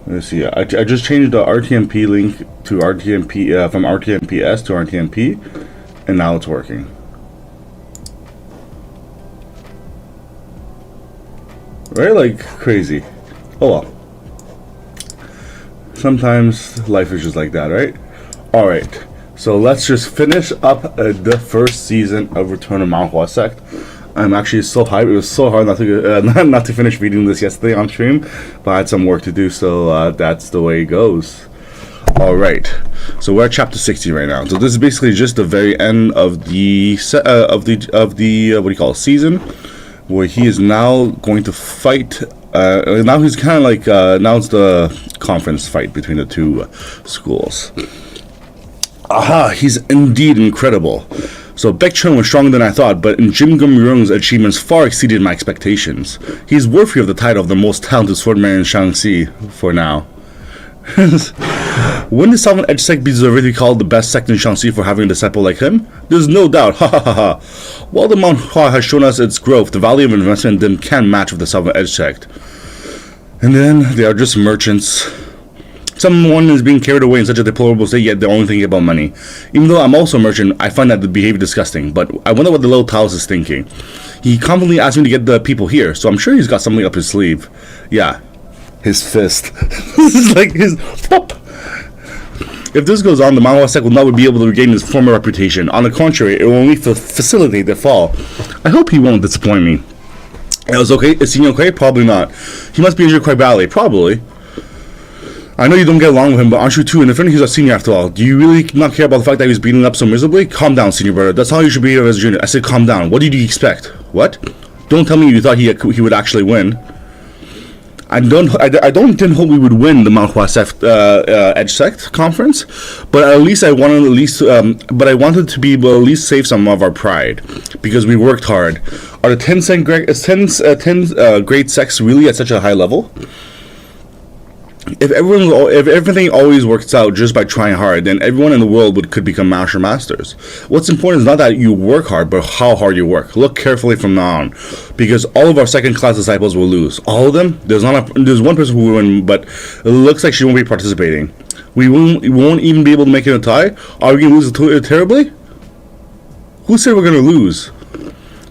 Let's see. I just changed the RTMP link to RTMP from RTMPS to RTMP, and now it's working. Right, like crazy. Oh well. Sometimes life is just like that, right? All right. So let's just finish up the first season of Return of Manhua Sect. I'm actually so hyped. It was so hard not to not to finish reading this yesterday on stream, but I had some work to do, so that's the way it goes. All right, so we're at chapter 60 right now. So this is basically just the very end of the what do you call it, season, where he is now going to fight. Now he's kind of like now it's the conference fight between the two schools. Aha, he's indeed incredible. So Baek Chun was stronger than I thought, but Jim Gum-ryung's achievements far exceeded my expectations. He's worthy of the title of the most talented swordman in Shaanxi for now. Wouldn't the Southern Edge sect be deservedly to be called the best sect in Shaanxi for having a disciple like him? There's no doubt, ha ha ha ha. While the Manhua has shown us its growth, the value of investment in them can match with the Southern Edge sect. And then they are just merchants. Someone is being carried away in such a deplorable state, yet they're only thinking about money. Even though I'm also a merchant, I find that the behavior disgusting, but I wonder what the little Taos is thinking. He confidently asked me to get the people here, so I'm sure he's got something up his sleeve. Yeah, his fist. This is like his... Pop! If this goes on, the Manhua sect will not be able to regain his former reputation. On the contrary, it will only facilitate their fall. I hope he won't disappoint me. Is Senior okay? Probably not. He must be injured quite badly. Probably. I know you don't get along with him, but aren't you too? And if he's a senior after all, do you really not care about the fact that he was beaten up so miserably? Calm down, senior brother. That's how you should behave as a junior. I said calm down. What did you expect? What? Don't tell me you thought he would actually win. I didn't hope we would win the Manhua Sect, Edge Sect conference, but I wanted to be able to at least save some of our pride, because we worked hard. Are the 10 great sects really at such a high level? If everything always works out just by trying hard, then everyone in the world could become masters. What's important is not that you work hard, but how hard you work. Look carefully from now on, because all of our second-class disciples will lose. All of them? There's one person who will win, but it looks like she won't be participating. We won't even be able to make it a tie? Are we going to lose terribly? Who said we're going to lose?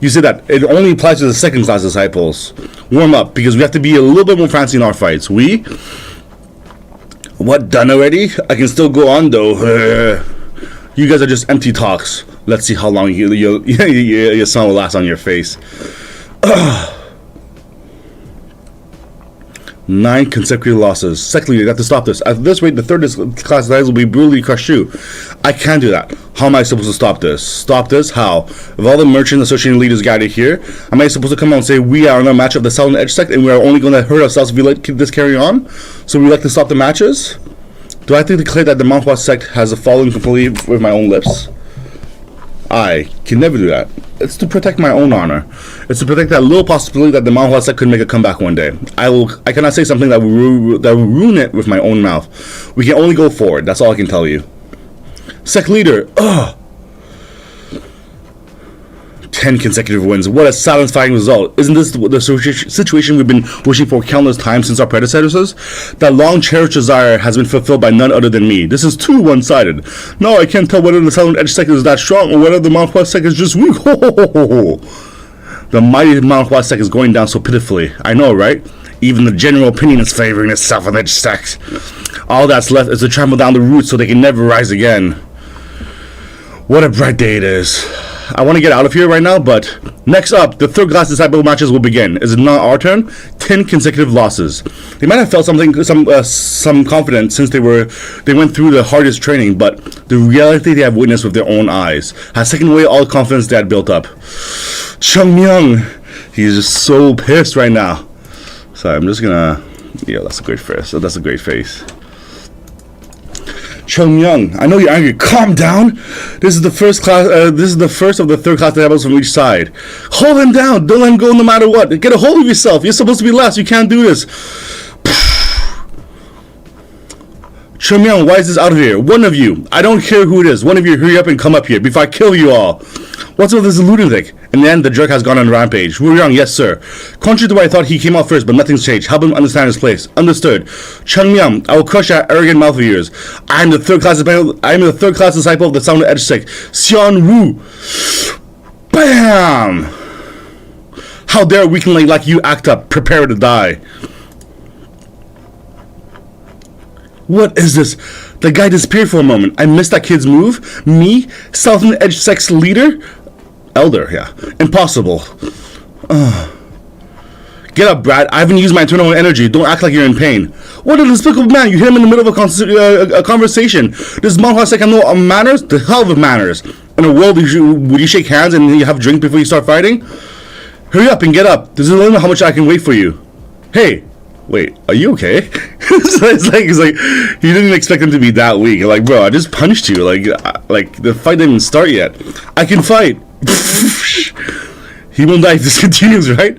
You said that it only applies to the second-class disciples. Warm up, because we have to be a little bit more fancy in our fights. What, done already? I can still go on though. You guys are just empty talks. Let's see how long your sun will last on your face. 9 consecutive losses. Sect leader, you have to stop this. At this rate, the third class will be brutally crushed too. I can't do that. How am I supposed to stop this? Stop this? How? If all the merchant association leaders gathered here, am I supposed to come out and say we are in a match of the Southern Edge sect and we are only going to hurt ourselves if we let this carry on? So we like to stop the matches? Do I have to declare that the Manhua sect has a fallen completely with my own lips? I can never do that. It's to protect my own honor. It's to protect that little possibility that the Manhua sect could make a comeback one day. I cannot say something that will ruin it with my own mouth. We can only go forward. That's all I can tell you. Sect leader. 10 consecutive wins. What a satisfying result. Isn't this the situation we've been wishing for countless times since our predecessors? That long cherished desire has been fulfilled by none other than me. This is too one-sided. No, I can't tell whether the Southern Edge sect is that strong or whether the Manhua sect is just weak. The mighty Manhua sect is going down so pitifully. I know, right? Even the general opinion is favoring the Southern Edge sect. All that's left is to trample down the roots so they can never rise again. What a bright day it is. I want to get out of here right now, but next up, the third class disciple matches will begin. Is it not our turn? 10 consecutive losses. They might have felt some confidence since they went through the hardest training, but the reality they have witnessed with their own eyes has taken away all confidence they had built up. Chung Myung, he's just so pissed right now. So I'm just gonna, yeah, that's a great face. That's a great face. Chung Myung, I know you're angry. Calm down. This is the first class. This is the first of the third class disciples from each side. Hold him down. Don't let him go no matter what. Get a hold of yourself. You're supposed to be last. You can't do this. Chung Myung, why is this out of here? One of you. I don't care who it is. One of you, hurry up and come up here before I kill you all. What's with this lunatic? In the end, the jerk has gone on a rampage. Wu Yang, yes sir. Contrary to what I thought, he came out first, but nothing's changed. Help him understand his place. Understood. Chen Miang, I will crush that arrogant mouth of yours. I am the third class disciple of the Sound Edge sect. Xian Wu. Bam! How dare a weakling like you act up? Prepare to die. What is this? The guy disappeared for a moment. I missed that kid's move. Me? Southern Edge sect's leader? Elder, yeah. Impossible. Get up, Brad. I haven't used my internal energy. Don't act like you're in pain. What a despicable man. You hit him in the middle of a conversation. Does Manhua Sect have no manners? The hell of manners. In a world, would you shake hands and you have a drink before you start fighting? Hurry up and get up. There's a limit how much I can wait for you. Hey. Wait, are you okay? it's like he didn't expect him to be that weak. Like, bro, I just punched you. Like the fight didn't even start yet. I can fight. He won't die if this continues, right?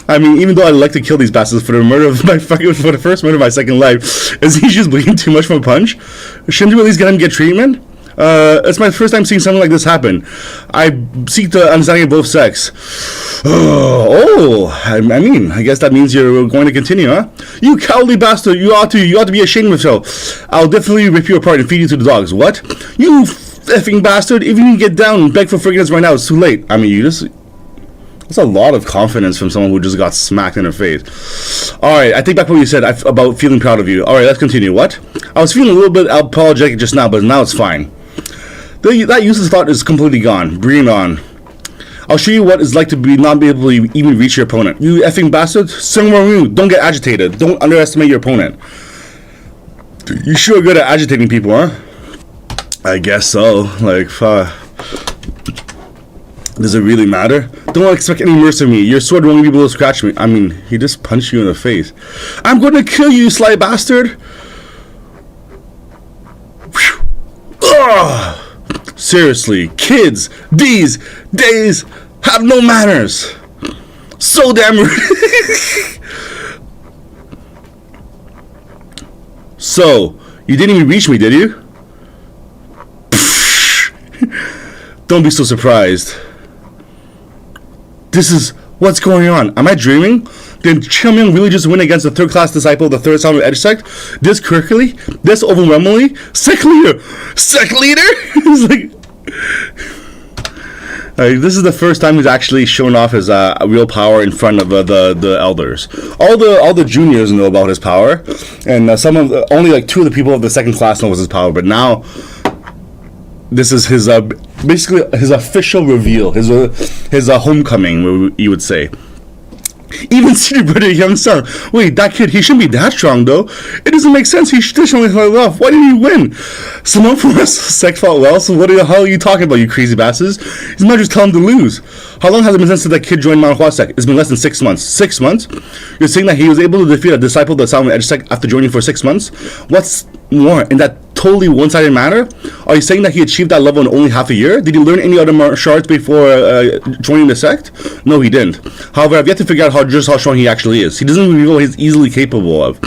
I mean, even though I like to kill these bastards for the first murder of my second life, is he just bleeding too much from a punch? Shouldn't you at least get him to get treatment? It's my first time seeing something like this happen. I seek the understanding of both sects. I mean, I guess that means you're going to continue, huh? You cowardly bastard! You ought to be ashamed of yourself. I'll definitely rip you apart and feed you to the dogs. What? You effing bastard! If you can get down and beg for forgiveness right now, it's too late. I mean, that's a lot of confidence from someone who just got smacked in the face. Alright, I take back what you said about feeling proud of you. Alright, let's continue. What? I was feeling a little bit apologetic just now, but now it's fine. That useless thought is completely gone. Bring it on. I'll show you what it's like to not be able to even reach your opponent. You effing bastard. Don't get agitated. Don't underestimate your opponent. You sure are good at agitating people, huh? I guess so. Like, does it really matter? Don't expect any mercy from me. Your sword won't be able to scratch me. I mean, he just punched you in the face. I'm going to kill you, sly bastard. Ugh. Seriously, kids these days have no manners. So damn rude. So, you didn't even reach me, did you? Don't be so surprised. This is what's going on. Am I dreaming? Did Chen really just win against the third class disciple of the third Sound Edge sect? This quickly? This overwhelmingly? Sect leader! Sect leader? It's like, this is the first time he's actually shown off his real power in front of the elders. All the juniors know about his power, and only like 2 of the people of the second class know his power. But now, this is his basically his official reveal, his homecoming, you would say. Even senior brother Young Sung. Wait, that kid, he shouldn't be that strong though. It doesn't make sense. He traditionally fought off. Why did he win? Someone from us sect fought well, so what the hell are you talking about, you crazy bastards? He's not just telling him to lose. How long has it been since that kid joined Manhua sect? It's been less than 6 months. 6 months? You're saying that he was able to defeat a disciple of the Sound Edge sect after joining for 6 months? What's more, in that totally one-sided manner? Are you saying that he achieved that level in only half a year? Did he learn any other martial arts before joining the sect? No, he didn't. However, I've yet to figure out how strong he actually is. He doesn't reveal what he's easily capable of.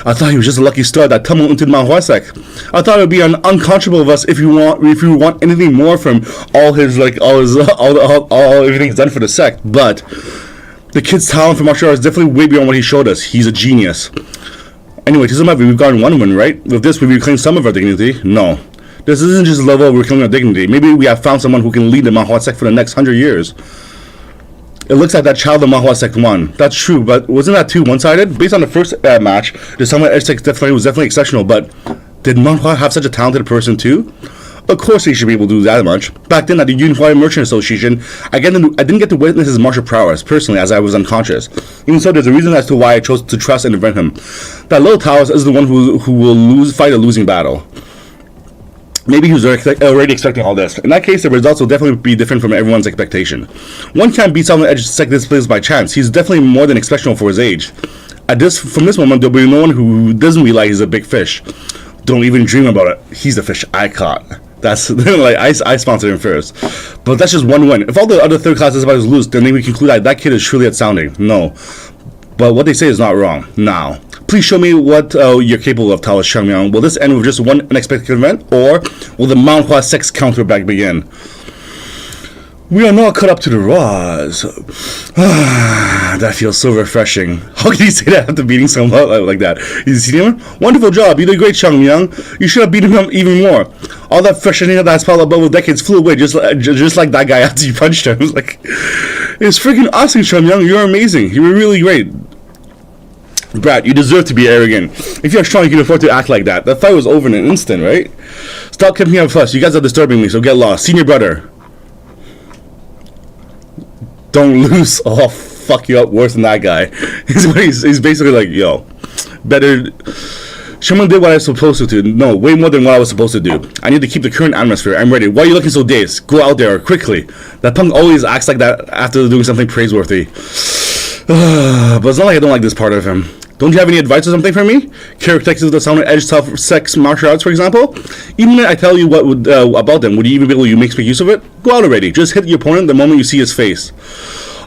I thought he was just a lucky star that tumbled into the Manhua sect. I thought it would be unconscionable of us if you want anything more from everything he's done for the sect. But the kid's talent for martial arts is definitely way beyond what he showed us. He's a genius. Anyway, to sum up, we've gotten one win, right? With this, we've reclaimed some of our dignity. No. This isn't just a level of reclaiming our dignity. Maybe we have found someone who can lead the Manhua sect for the next 100 years. It looks like that child of Manhua sect won. That's true, but wasn't that too one-sided? Based on the first match, the Sound Edge sect was definitely exceptional, but did Manhua have such a talented person too? Of course he should be able to do that much. Back then at the Unified Merchant Association, I didn't get to witness his martial prowess, personally, as I was unconscious. Even so, there's a reason as to why I chose to trust and defend him. That little Taoist is the one who will fight a losing battle. Maybe he was already expecting all this. In that case, the results will definitely be different from everyone's expectation. One can't beat Sound Edge sect displays by chance. He's definitely more than exceptional for his age. From this moment, there'll be no one who doesn't realize he's a big fish. Don't even dream about it. He's the fish I caught. That's like I sponsored him first, but that's just one win. If all the other third class disciples lose, then we conclude that kid is truly outstanding. No, but what they say is not wrong. Now, please show me what you're capable of, Taoist Xiangmiang. Will this end with just one unexpected event, or will the Manhua sect's counterback begin? We are not cut up to the Raws. That feels so refreshing. How can you say that after beating someone like that? You see him? Wonderful job. You did great, Chung Myung. You should have beaten him even more. All that freshening that spell above with decades flew away just like that guy after you punched him. It's freaking awesome, Chung Myung. You're amazing. You were really great. Brad, you deserve to be arrogant. If you're strong, you can afford to act like that. That fight was over in an instant, right? Stop keeping me up fuss. You guys are disturbing me, so get lost. Senior brother. Don't lose. Oh, fuck you up worse than that guy. He's basically like, yo, better. Someone did what I was supposed to do. No, way more than what I was supposed to do. I need to keep the current atmosphere. I'm ready. Why are you looking so dazed? Go out there quickly. That punk always acts like that after doing something praiseworthy. But it's not like I don't like this part of him. Don't you have any advice or something for me? Characteristics that sound edge tough sex martial arts, for example? Even if I tell you what would about them, would you even be able to make use of it? Go out already. Just hit your opponent the moment you see his face.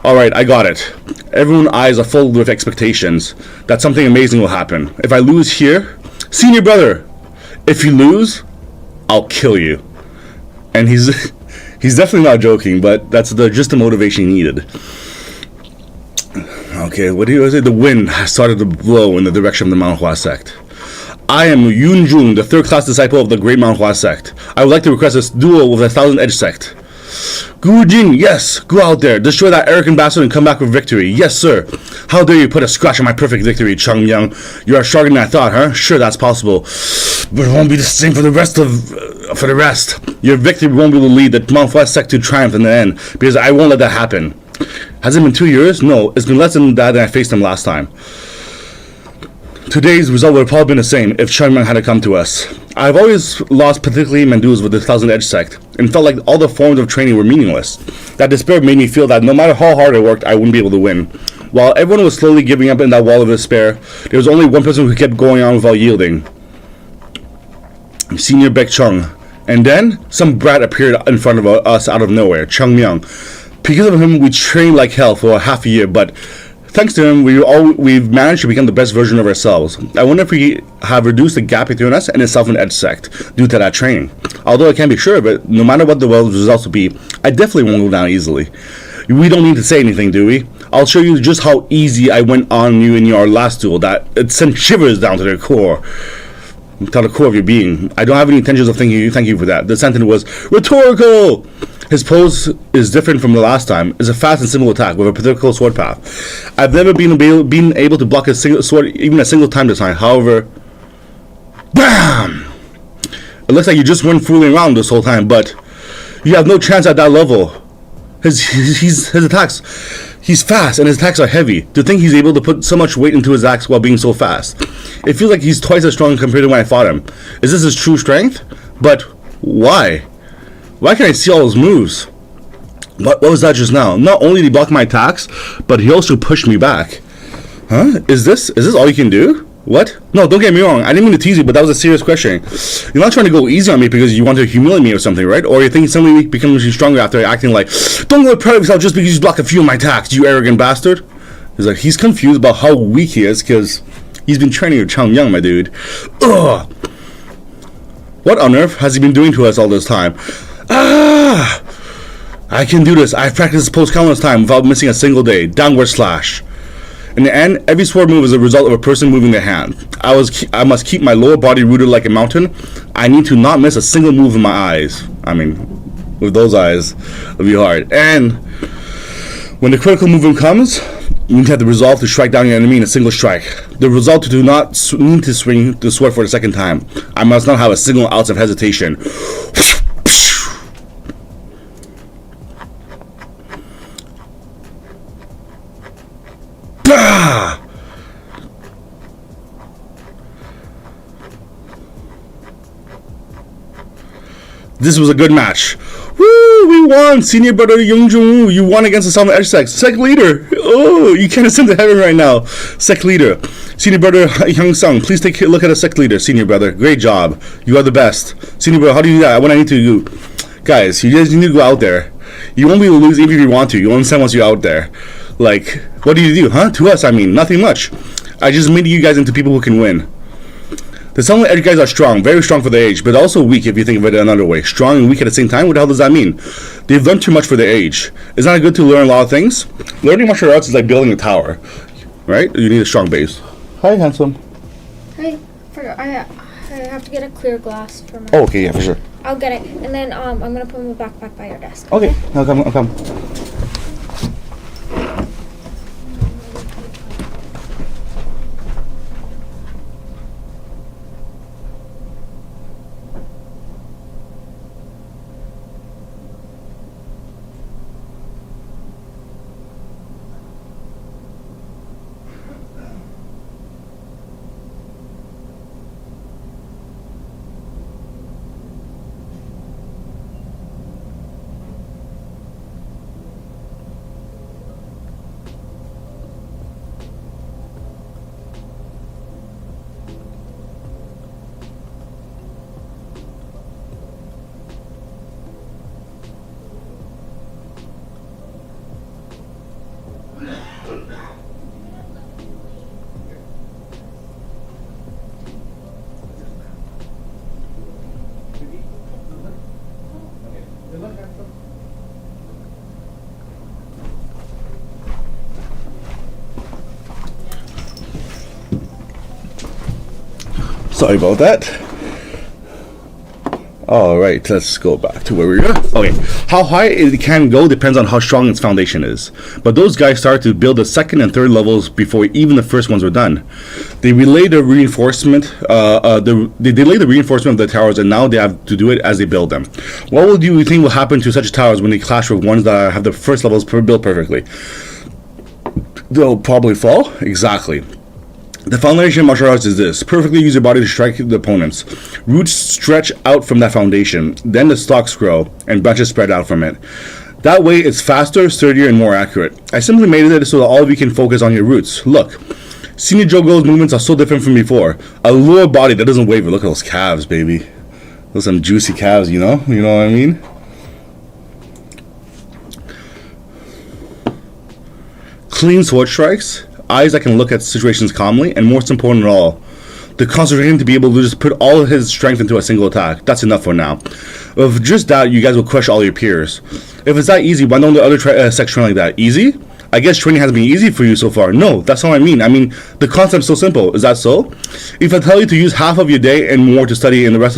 Alright, I got it. Everyone's eyes are full with expectations that something amazing will happen. If I lose here, senior brother, if you lose, I'll kill you. And he's definitely not joking, but that's just the motivation he needed. Okay, what do you say? The wind has started to blow in the direction of the Mount Hua sect. I am Yun Jun, the third-class disciple of the great Mount Hua sect. I would like to request a duel with the Thousand Edge sect. Gu Jin, yes, go out there, destroy that arrogant bastard and come back with victory. Yes, sir. How dare you put a scratch on my perfect victory, Chung Myung? You are stronger than I thought, huh? Sure, that's possible, but it won't be the same for the rest. Your victory won't be able to lead the Mount Hua sect to triumph in the end, because I won't let that happen. Has it been 2 years? No, it's been less than that I faced him last time. Today's result would have probably been the same if Chung Myung had come to us. I've always lost particularly my duels with the Thousand Edge sect, and felt like all the forms of training were meaningless. That despair made me feel that no matter how hard I worked, I wouldn't be able to win. While everyone was slowly giving up in that wall of despair, there was only one person who kept going on without yielding. Senior Baek Chung. And then, some brat appeared in front of us out of nowhere, Chung Myung. Because of him, we trained like hell for half a year, but thanks to him, we've managed to become the best version of ourselves. I wonder if we have reduced the gap between us and itself and Edge sect due to that training. Although I can't be sure of it, no matter what the results will be, I definitely won't go down easily. We don't need to say anything, do we? I'll show you just how easy I went on you in your last duel, that it sent shivers down to the core of your being. I don't have any intentions of thanking you for that. The sentence was rhetorical. His pose is different from the last time. It's a fast and simple attack with a particular sword path. I've never been able to block a single sword even a single time this time. However, BAM! It looks like you just weren't fooling around this whole time, but you have no chance at that level. His attacks, he's fast and his attacks are heavy. To think he's able to put so much weight into his attacks while being so fast. It feels like he's twice as strong compared to when I fought him. Is this his true strength? But why? Why can't I see all his moves? What was that just now? Not only did he block my attacks, but he also pushed me back. Huh? Is this all you can do? What? No, don't get me wrong. I didn't mean to tease you, but that was a serious question. You're not trying to go easy on me because you want to humiliate me or something, right? Or you think somebody becomes stronger after acting like, don't go proud of yourself just because you blocked a few of my attacks, you arrogant bastard. He's confused about how weak he is because he's been training with Chung Myung, my dude. Ugh. What on earth has he been doing to us all this time? Ah! I can do this. I've practiced this pose countless times without missing a single day. Downward slash. In the end, every sword move is a result of a person moving their hand. I must keep my lower body rooted like a mountain. I need to not miss a single move in my eyes. I mean, with those eyes, it'll be hard. And when the critical movement comes, you need to have the resolve to strike down your enemy in a single strike. The resolve to do not need to swing the sword for the second time. I must not have a single ounce of hesitation. Bah! This was a good match. Woo! We won! Senior brother Young Jung-woo, you won against the Southern Edge sect. Sect leader! Oh, you can't ascend to heaven right now. Sect leader. Senior brother Hyung Sung, please take a look at a sect leader. Senior brother, great job. You are the best. Senior brother, how do you do that? What I need to do? Guys, you guys need to go out there. You won't be able to lose even if you want to. You understand once you're out there. Like, what do you do, huh? To us, I mean, nothing much. I just made you guys into people who can win. The Southern Edge guys are strong, very strong for their age, but also weak if you think of it another way. Strong and weak at the same time, what the hell does that mean? They've learned too much for their age. Isn't it good to learn a lot of things? Learning martial arts is like building a tower, right? You need a strong base. Hi, handsome. Hi. I have to get a clear glass for my... Oh, okay, yeah, for sure. I'll get it, and then I'm going to put my backpack by your desk. Okay, I'll come. Sorry about that. Alright, let's go back to where we were. Okay, how high it can go depends on how strong its foundation is. But those guys started to build the second and third levels before even the first ones were done. They delayed the reinforcement of the towers, and now they have to do it as they build them. What do you think will happen to such towers when they clash with ones that have the first levels built perfectly? They'll probably fall? Exactly. The foundation of martial arts is this. Perfectly use your body to strike the opponents. Roots stretch out from that foundation. Then the stalks grow, and branches spread out from it. That way, it's faster, sturdier, and more accurate. I simply made it so that all of you can focus on your roots. Look. Senior Joe Girl's movements are so different from before. A lower body that doesn't waver. Look at those calves, baby. Those some juicy calves, you know? You know what I mean? Clean sword strikes. Eyes that can look at situations calmly, and most important of all, the concentration to be able to just put all of his strength into a single attack. That's enough for now. With just that, you guys will crush all your peers. If it's that easy, why don't the other sects train like that? Easy? I guess training has been easy for you so far. No, that's not what I mean. I mean, the concept's so simple. Is that so? If I tell you to use half of your day and more to study and the rest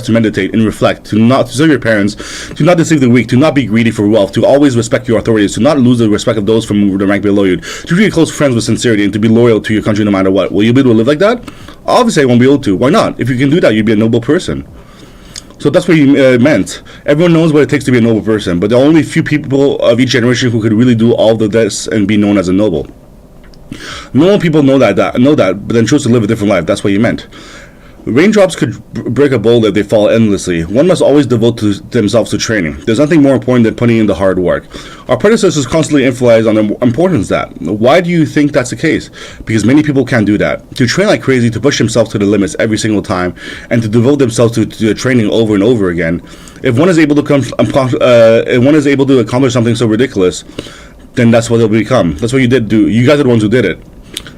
to meditate and reflect, to serve your parents, to not deceive the weak, to not be greedy for wealth, to always respect your authorities, to not lose the respect of those from the rank below you, to treat close friends with sincerity, and to be loyal to your country no matter what, will you be able to live like that? Obviously, I won't be able to. Why not? If you can do that, you'd be a noble person. So that's what he meant. Everyone knows what it takes to be a noble person, but there are only few people of each generation who could really do all of this and be known as a noble. Normal people know that, but then choose to live a different life. That's what he meant. Raindrops could break a boulder if they fall endlessly. One must always devote themselves to training. There's nothing more important than putting in the hard work. Our predecessors constantly emphasized on the importance of that. Why do you think that's the case? Because many people can't do that. To train like crazy, to push themselves to the limits every single time, and to devote themselves to training over and over again. If one is able to accomplish something so ridiculous, then that's what they'll become. That's what you did do. You guys are the ones who did it.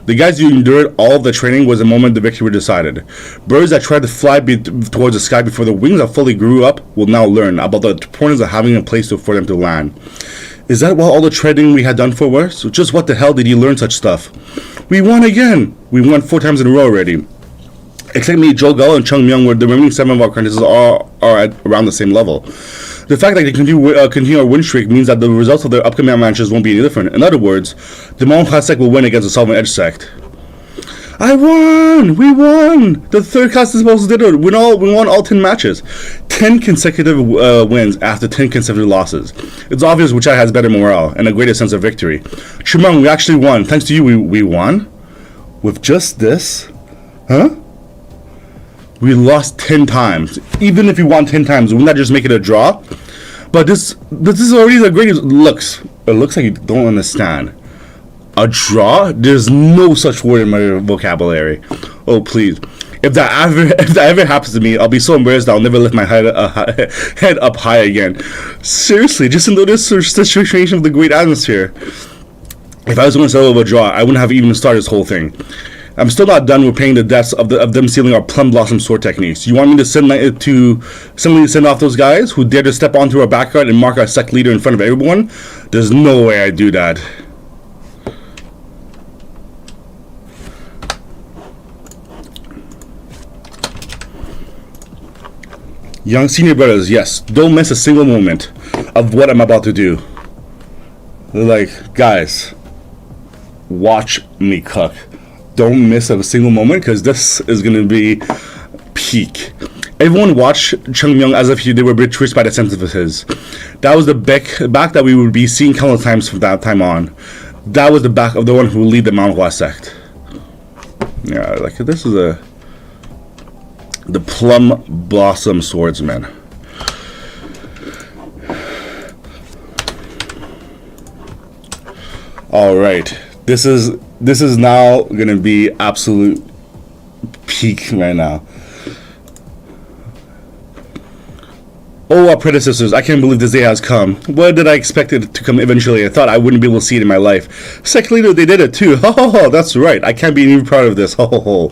The guys who endured all of the training was the moment the victory was decided. Birds that tried to fly towards the sky before the wings that fully grew up will now learn about the importance of having a place for them to land. Is that what all the training we had done for was? Just what the hell did you learn such stuff? We won again! We won 4 times in a row already. Except me, Joe Gull, and Chung Myung, where the remaining 7 of our countries are at around the same level. The fact that they continue our win streak means that the results of their upcoming matches won't be any different. In other words, the Manga sect will win against the Southern Edge sect. I won! We won! The third class is supposed to do it. We won all 10 matches. 10 consecutive wins after 10 consecutive losses. It's obvious which side has better morale and a greater sense of victory. Chimang, we actually won. Thanks to you, we won? With just this? Huh? We lost 10 times. Even if we won 10 times, wouldn't that just make it a draw? But this is already the greatest. It looks like you don't understand. A draw? There's no such word in my vocabulary. Oh, please. If that ever happens to me, I'll be so embarrassed that I'll never lift my head up high again. Seriously, just in this situation of the great atmosphere. If I was going to settle with a draw, I wouldn't have even started this whole thing. I'm still not done with paying the debts of them stealing our Plum Blossom sword techniques. You want me to send off those guys who dare to step onto our backyard and mark our sect leader in front of everyone? There's no way I'd do that. Young senior brothers, yes, don't miss a single moment of what I'm about to do. They're like, guys, watch me cook. Don't miss a single moment, because this is going to be peak. Everyone watched Chung Myung as if they were betrayed by the sense of his. That was the back that we would be seeing countless times from that time on. That was the back of the one who will lead the Manhua sect. Yeah, like this is the Plum Blossom Swordsman. All right, this is now gonna be absolute peak right now. Oh, our predecessors, I can't believe this day has come. What did I expect it to come eventually? I thought I wouldn't be able to see it in my life. Sect leader, they did it too. Ho ho ho, that's right. I can't be any proud of this. Ho ho ho.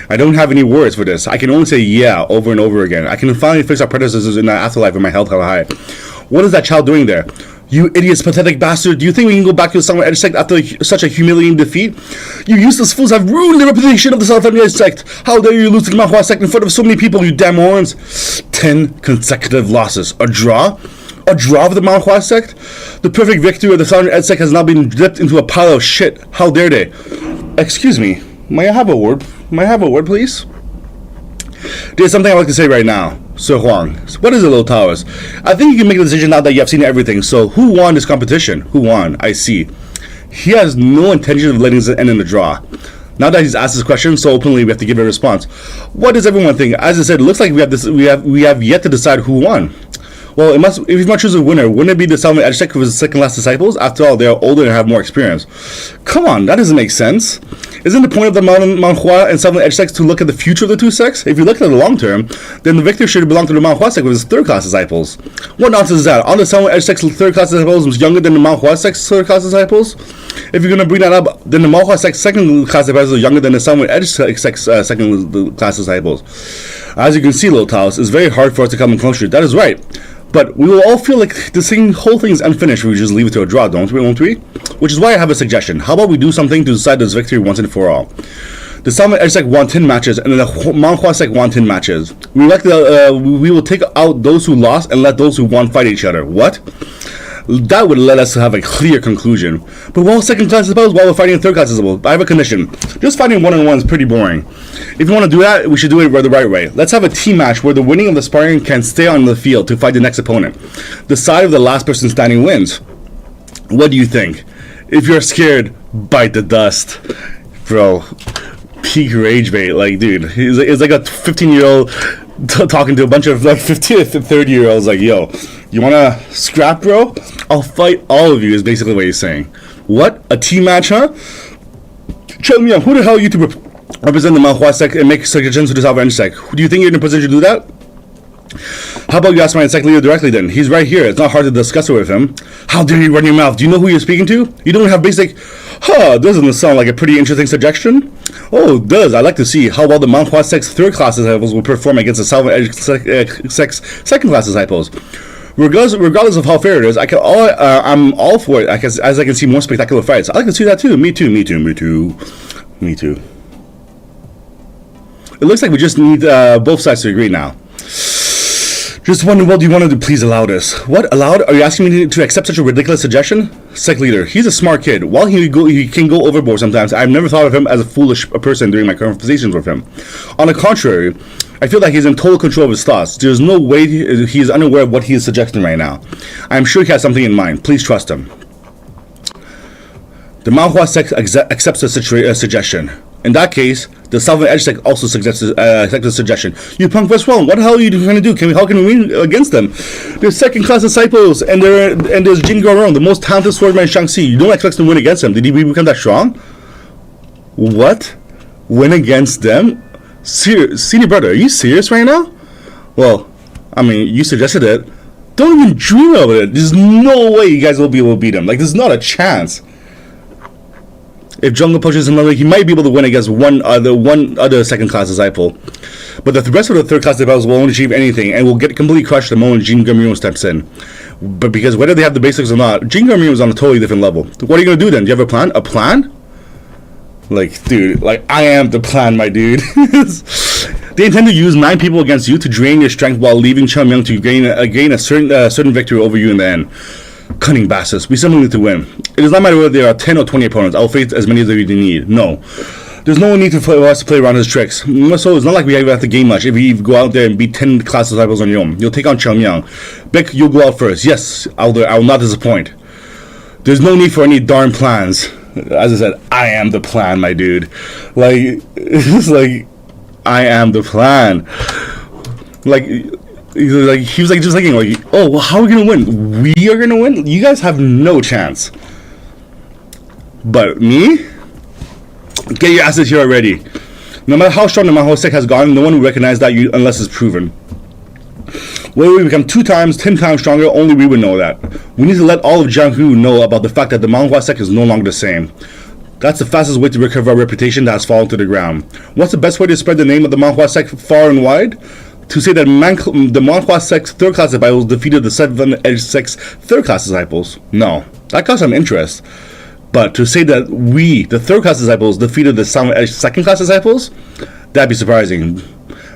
I don't have any words for this. I can only say yeah over and over again. I can finally face our predecessors in the afterlife with my health high. What is that child doing there? You idiots, pathetic bastard. Do you think we can go back to the Summer Edge sect after such a humiliating defeat? You useless fools have ruined the reputation of the Southern Edge sect. How dare you lose to the Manhua sect in front of so many people, you damn horns. 10 consecutive losses. A draw? A draw of the Manhua sect? The perfect victory of the Southern Edge sect has now been dipped into a pile of shit. How dare they? Excuse me. May I have a word? May I have a word, please? There's something I'd like to say right now. Sir Huang, what is it, Little Towers? I think you can make a decision now that you have seen everything. So, who won this competition? Who won? I see. He has no intention of letting this end in a draw. Now that he's asked this question so openly, we have to give a response. What does everyone think? As I said, it looks like we have yet to decide who won. Well, if you must choose a winner, wouldn't it be the Southern Edge sect with his second last disciples? After all, they are older and have more experience. Come on, that doesn't make sense. Isn't the point of the Manhua and Southern Edge sects to look at the future of the two sects? If you look at the long term, then the victor should belong to the Manhua sect with his third class disciples. What nonsense is that? Are the Southern Edge sect's third class disciples younger than the Manhua sect's third class disciples? If you're going to bring that up, then the Manhua sect's second class disciples are younger than the Southern Edge sect's second class disciples. As you can see, Little Taos, it's very hard for us to come in closure. That is right. But we will all feel like this whole thing is unfinished if we just leave it to a draw, won't we? Which is why I have a suggestion. How about we do something to decide this victory once and for all? The Southern Edge sect won 10 matches, and then the Manhua sect won 10 matches. We will take out those who lost and let those who won fight each other. What? That would let us have a clear conclusion. But while second class disciples, while we're fighting third class disciples, I have a condition. Just fighting one-on-one is pretty boring. If you want to do that, we should do it the right way. Let's have a team match where the winning of the sparring can stay on the field to fight the next opponent. The side of the last person standing wins. What do you think? If you're scared, bite the dust. Bro, peak rage bait. Like, dude, it's like a 15-year-old talking to a bunch of like 15 to 30-year-olds like, yo, you wanna scrap, bro? I'll fight all of you is basically what he's saying. What? A team match, huh? Tell me, who the hell are you to represent the Manhua sect and make suggestions to the Southern Edge sect? Do you think you're in a position to do that? How about you ask my sect leader directly then? He's right here. It's not hard to discuss it with him. How dare you run your mouth? Do you know who you're speaking to? You don't have basic... doesn't sound like a pretty interesting suggestion? Oh, it does. I'd like to see how well the Manhua sect's third class disciples will perform against the Southern Edge sect's second class disciples. Regardless of how fair it is, I'm all for it as I can see more spectacular fights. I'd like to see that too. Me too. It looks like we just need both sides to agree now. Just wondering, what do you want to do? Please allow this. What? Allowed? Are you asking me to accept such a ridiculous suggestion? Sect leader, he's a smart kid. While he can go overboard sometimes, I've never thought of him as a foolish person during my conversations with him. On the contrary, I feel like he's in total control of his thoughts. There's no way he is unaware of what he is suggesting right now. I'm sure he has something in mind. Please trust him. The Manhua sect accepts the suggestion. In that case, the Southern Edge sect also accepts the suggestion. You punk Westwell, what the hell are you going to do? How can we win against them? They're second-class disciples, and there's Jin Guarong, the most talented swordman in Shaanxi. You don't expect to win against them. Did he become that strong? What? Win against them? Senior brother, are you serious right now? Well, I mean, you suggested it. Don't even dream of it. There's no way you guys will be able to beat him. Like, there's not a chance. If Jungle pushes him, he might be able to win against one other second class disciple. But the rest of the third class disciples won't achieve anything and will get completely crushed the moment Jin Gurmyo steps in. But because whether they have the basics or not, Jin Gurmyo is on a totally different level. What are you going to do then? Do you have a plan? A plan? Like, dude, like, I am the plan, my dude. They intend to use 9 people against you to drain your strength while leaving Chen Myung to gain a certain victory over you in the end. Cunning bastards. We simply need to win. It does not matter whether there are 10 or 20 opponents. I'll face as many as you need. No. There's no need for us to play around his tricks. So it's not like we have to gain much. If you go out there and beat 10 class disciples on your own, you'll take on Chen Myung. Beck, you'll go out first. Yes, I will not disappoint. There's no need for any darn plans. As I said, I am the plan, my dude. Like, it's like, I am the plan. Like, he was like just thinking like, oh, well, how are we gonna win? We are gonna win. You guys have no chance. But me, get your asses here already. No matter how strong the Manhwa sect has gotten, no one will recognize that you unless it's proven. Whether we become 2 times, 10 times stronger, only we would know that. We need to let all of Jianghu know about the fact that the Manhwa sect is no longer the same. That's the fastest way to recover our reputation that has fallen to the ground. What's the best way to spread the name of the Manhwa sect far and wide? To say that the Manhwa sect's third class disciples defeated the 7 Edge sect's third class disciples? No. That got some interest. But to say that we, the third class disciples, defeated the 7 Edge second class disciples? That'd be surprising.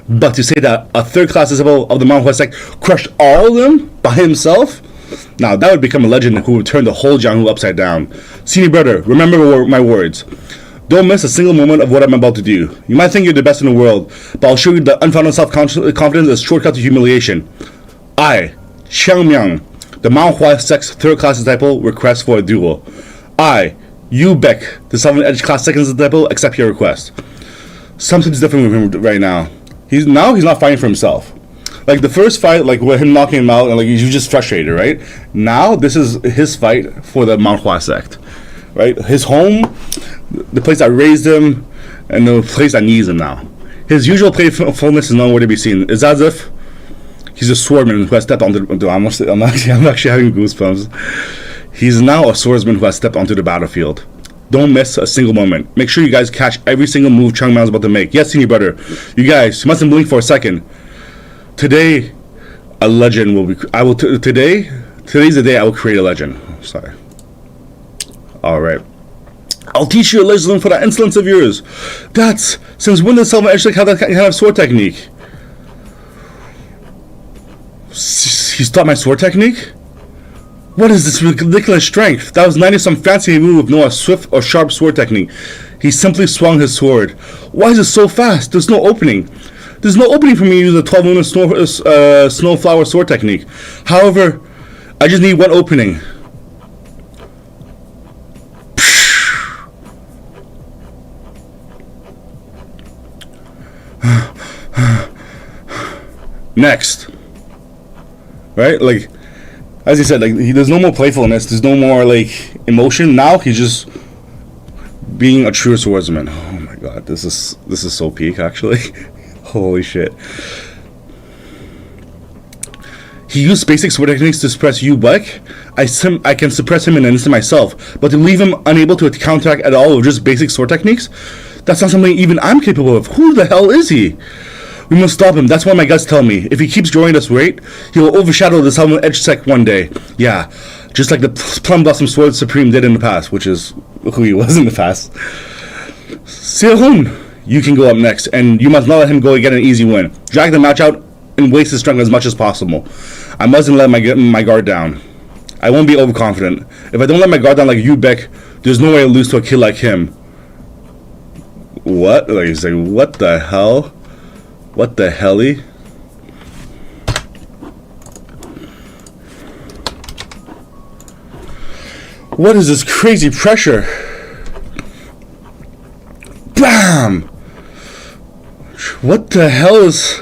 But to say that a third class disciple of the Manhwa sect crushed all of them by himself? Now that would become a legend who would turn the whole Jianghu upside down. Senior brother, remember my words. Don't miss a single moment of what I'm about to do. You might think you're the best in the world, but I'll show you that unfounded self-confidence is a shortcut to humiliation. I, Chen Myung, the Manhwa sect's third class disciple, request for a duel. I, Yu Beck, the 7 Edge class second disciple, accept your request. Something's different with him right now. He's not fighting for himself. Like the first fight, like with him knocking him out, and like he was just frustrated, right? Now this is his fight for the Manhwa sect, right? His home, the place that raised him, and the place that needs him now. His usual playfulness is nowhere to be seen. It's as if he's a swordsman who has stepped onto. I'm actually having goosebumps. He's now a swordsman who has stepped onto the battlefield. Don't miss a single moment. Make sure you guys catch every single move Chung Man's about to make. Yes, senior brother. You guys, you mustn't blink for a second. Today, a legend will be. Today's the day I will create a legend. Sorry. All right. I'll teach you a lesson for that insolence of yours. That's since when does Selma actually have that kind of sword technique? He's taught my sword technique? What is this ridiculous strength? That was neither some fancy move nor a swift or sharp sword technique. He simply swung his sword. Why is it so fast? There's no opening. There's no opening for me to use the 12 lunar snowflower sword technique. However, I just need one opening. Next. Right? Like, as he said, like there's no more playfulness, there's no more like emotion. Now he's just being a true swordsman. Oh my god, this is so peak actually. Holy shit. He used basic sword techniques to suppress Yu Beck. I can suppress him in an instant myself, but to leave him unable to counteract at all with just basic sword techniques, that's not something even I'm capable of. Who the hell is he? We must stop him. That's what my guts tell me. If he keeps drawing us weight, he will overshadow the 7 Edge sect one day. Yeah, just like the Plum Blossom Sword Supreme did in the past, which is who he was in the past. Sehun, you can go up next, and you must not let him go and get an easy win. Drag the match out and waste his strength as much as possible. I mustn't let my guard down. I won't be overconfident. If I don't let my guard down like Yu Beck, there's no way to lose to a kid like him. What? Like you say, what the hell? What the helly? What is this crazy pressure? BAM! What the hell is...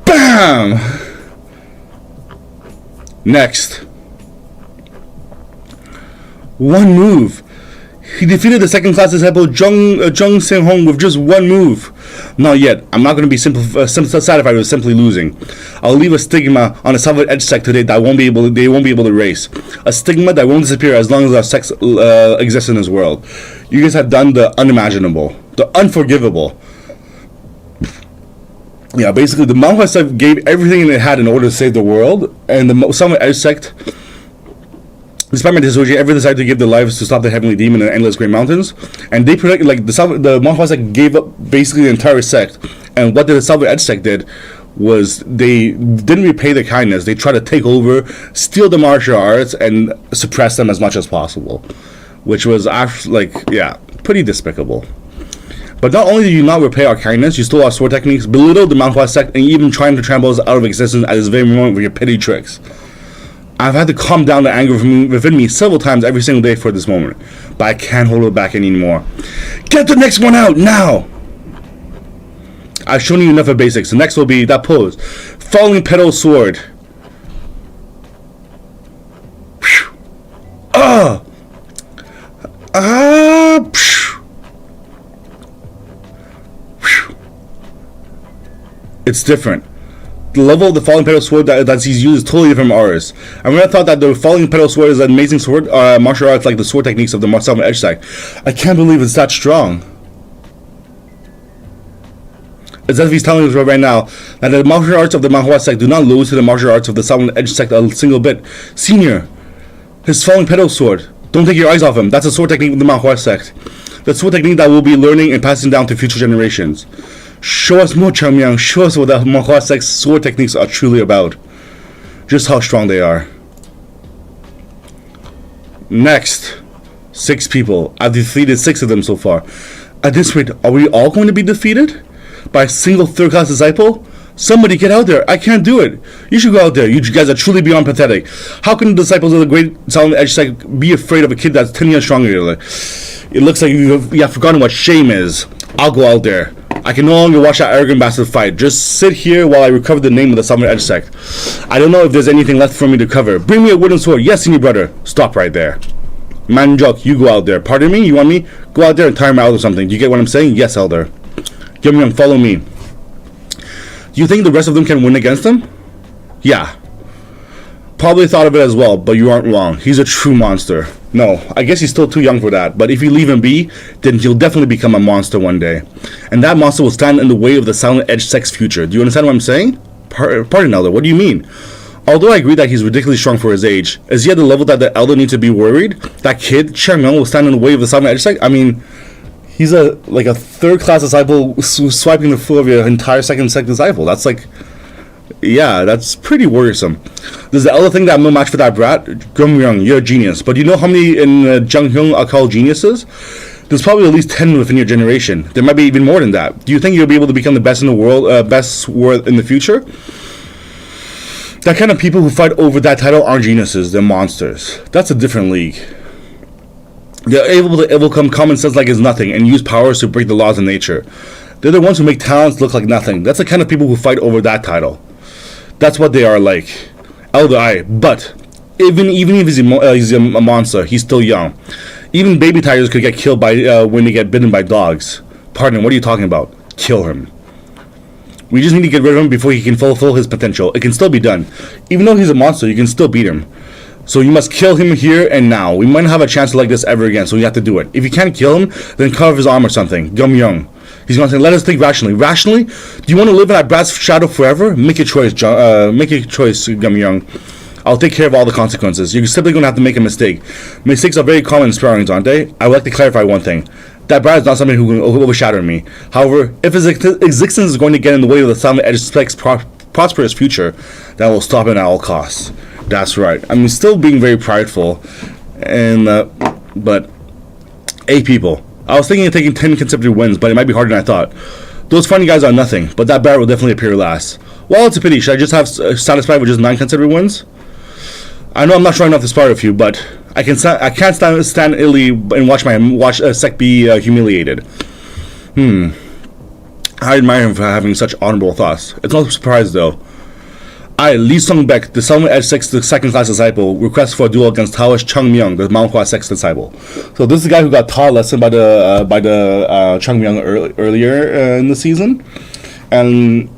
BAM! Next. One move. He defeated the second class disciple Jung Seung-hong with just one move. Not yet. I'm not going to be satisfied with simply losing. I'll leave a stigma on the Southern Edge sect today that they won't be able to erase. A stigma that won't disappear as long as our sects exist in this world. You guys have done the unimaginable, the unforgivable. Yeah, basically, the Manga sect gave everything it had in order to save the world, and the Southern Edge sect, despite my disillusion, ever decided to give their lives to stop the heavenly demon in endless great mountains. And they predicted, like, the Manga sect gave up basically the entire sect. And what the Southern Edge sect did was they didn't repay their kindness. They tried to take over, steal the martial arts, and suppress them as much as possible. Which was, actually, like, yeah, pretty despicable. But not only do you not repay our kindness, you stole our sword techniques, belittled the Manga sect, and even trying to trample us out of existence at this very moment with your petty tricks. I've had to calm down the anger within me several times every single day for this moment, but I can't hold it back anymore. Get the next one out, now! I've shown you enough of basics. The next will be that pose. Falling petal sword. It's different. The level of the falling petal sword that he's used is totally different from ours. I mean, I thought that the falling petal sword is an amazing sword, martial arts like the sword techniques of the Southern Edge sect. I can't believe it's that strong. It's as if he's telling us right now that the martial arts of the Manga sect do not lose to the martial arts of the Southern Edge sect a single bit. Senior, his falling petal sword. Don't take your eyes off him. That's a sword technique of the Manga sect. The sword technique that we'll be learning and passing down to future generations. Show us more, Changyang. Show us what the Manga sect's sword techniques are truly about. Just how strong they are. Next, 6 people. I've defeated 6 of them so far. At this rate, are we all going to be defeated? By a single third-class disciple? Somebody get out there. I can't do it. You should go out there. You guys are truly beyond pathetic. How can the disciples of the great Southern Edge sect be afraid of a kid that's 10 years stronger? It looks like you have forgotten what shame is. I'll go out there. I can no longer watch that arrogant bastard fight. Just sit here while I recover the name of the Southern Edge sect. I don't know if there's anything left for me to cover. Bring me a wooden sword. Yes, senior brother. Stop right there. Manjuk, you go out there. Pardon me? You want me? Go out there and tire him out or something. Do you get what I'm saying? Yes, elder. Young, follow me. Do you think the rest of them can win against him? Yeah. Probably thought of it as well, but you aren't wrong. He's a true monster. No, I guess he's still too young for that, but if you leave him be, then he'll definitely become a monster one day. And that monster will stand in the way of the Southern Edge sect's future. Do you understand what I'm saying? Pardon, elder, what do you mean? Although I agree that he's ridiculously strong for his age, is he at the level that the elder needs to be worried? That kid, Changmyeong, will stand in the way of the Southern Edge sect? I mean, he's a third-class disciple swiping the foot of your entire second sect disciple. That's like, yeah, that's pretty worrisome. Does the elder think that I'm no match for that brat? Gumryung, you're a genius. But do you know how many in Junghyung are called geniuses? There's probably at least 10 within your generation. There might be even more than that. Do you think you'll be able to become the best in the world, in the future? That kind of people who fight over that title aren't geniuses. They're monsters. That's a different league. They're able to overcome common sense like it's nothing and use powers to break the laws of nature. They're the ones who make talents look like nothing. That's the kind of people who fight over that title. That's what they are like. Elder I, but even if he's a monster, he's still young. Even baby tigers could get killed by when they get bitten by dogs. Pardon, what are you talking about? Kill him. We just need to get rid of him before he can fulfill his potential. It can still be done. Even though he's a monster, you can still beat him. So you must kill him here and now. We might not have a chance like this ever again, so you have to do it. If you can't kill him, then cut off his arm or something. Gum-young. He's going to say, let us think rationally. Rationally? Do you want to live in that brat's shadow forever? Make a choice, Gum-young. I'll take care of all the consequences. You're simply going to have to make a mistake. Mistakes are very common in sparrings, aren't they? I would like to clarify one thing. That brat is not somebody who can overshadow me. However, if his existence is going to get in the way of the Southern Edge sect's prosperous future, that will stop it at all costs. That's right. I'm still being very prideful. And, but, 8 people. I was thinking of taking 10 consecutive wins, but it might be harder than I thought. Those funny guys are nothing, but that brat will definitely appear last. Well, it's a pity. Should I just have satisfied with just 9 consecutive wins? I know I'm not strong enough to spar with you, but I can't stand idly and watch sect be humiliated. I admire him for having such honorable thoughts. It's no surprise, though. I, Lee Sung-baek, the Southern Edge Sect's second class disciple, requests for a duel against Taoist Chung Myung, the Manhua Sect's disciple. So this is the guy who got taught a lesson by the Chung Myung earlier in the season, and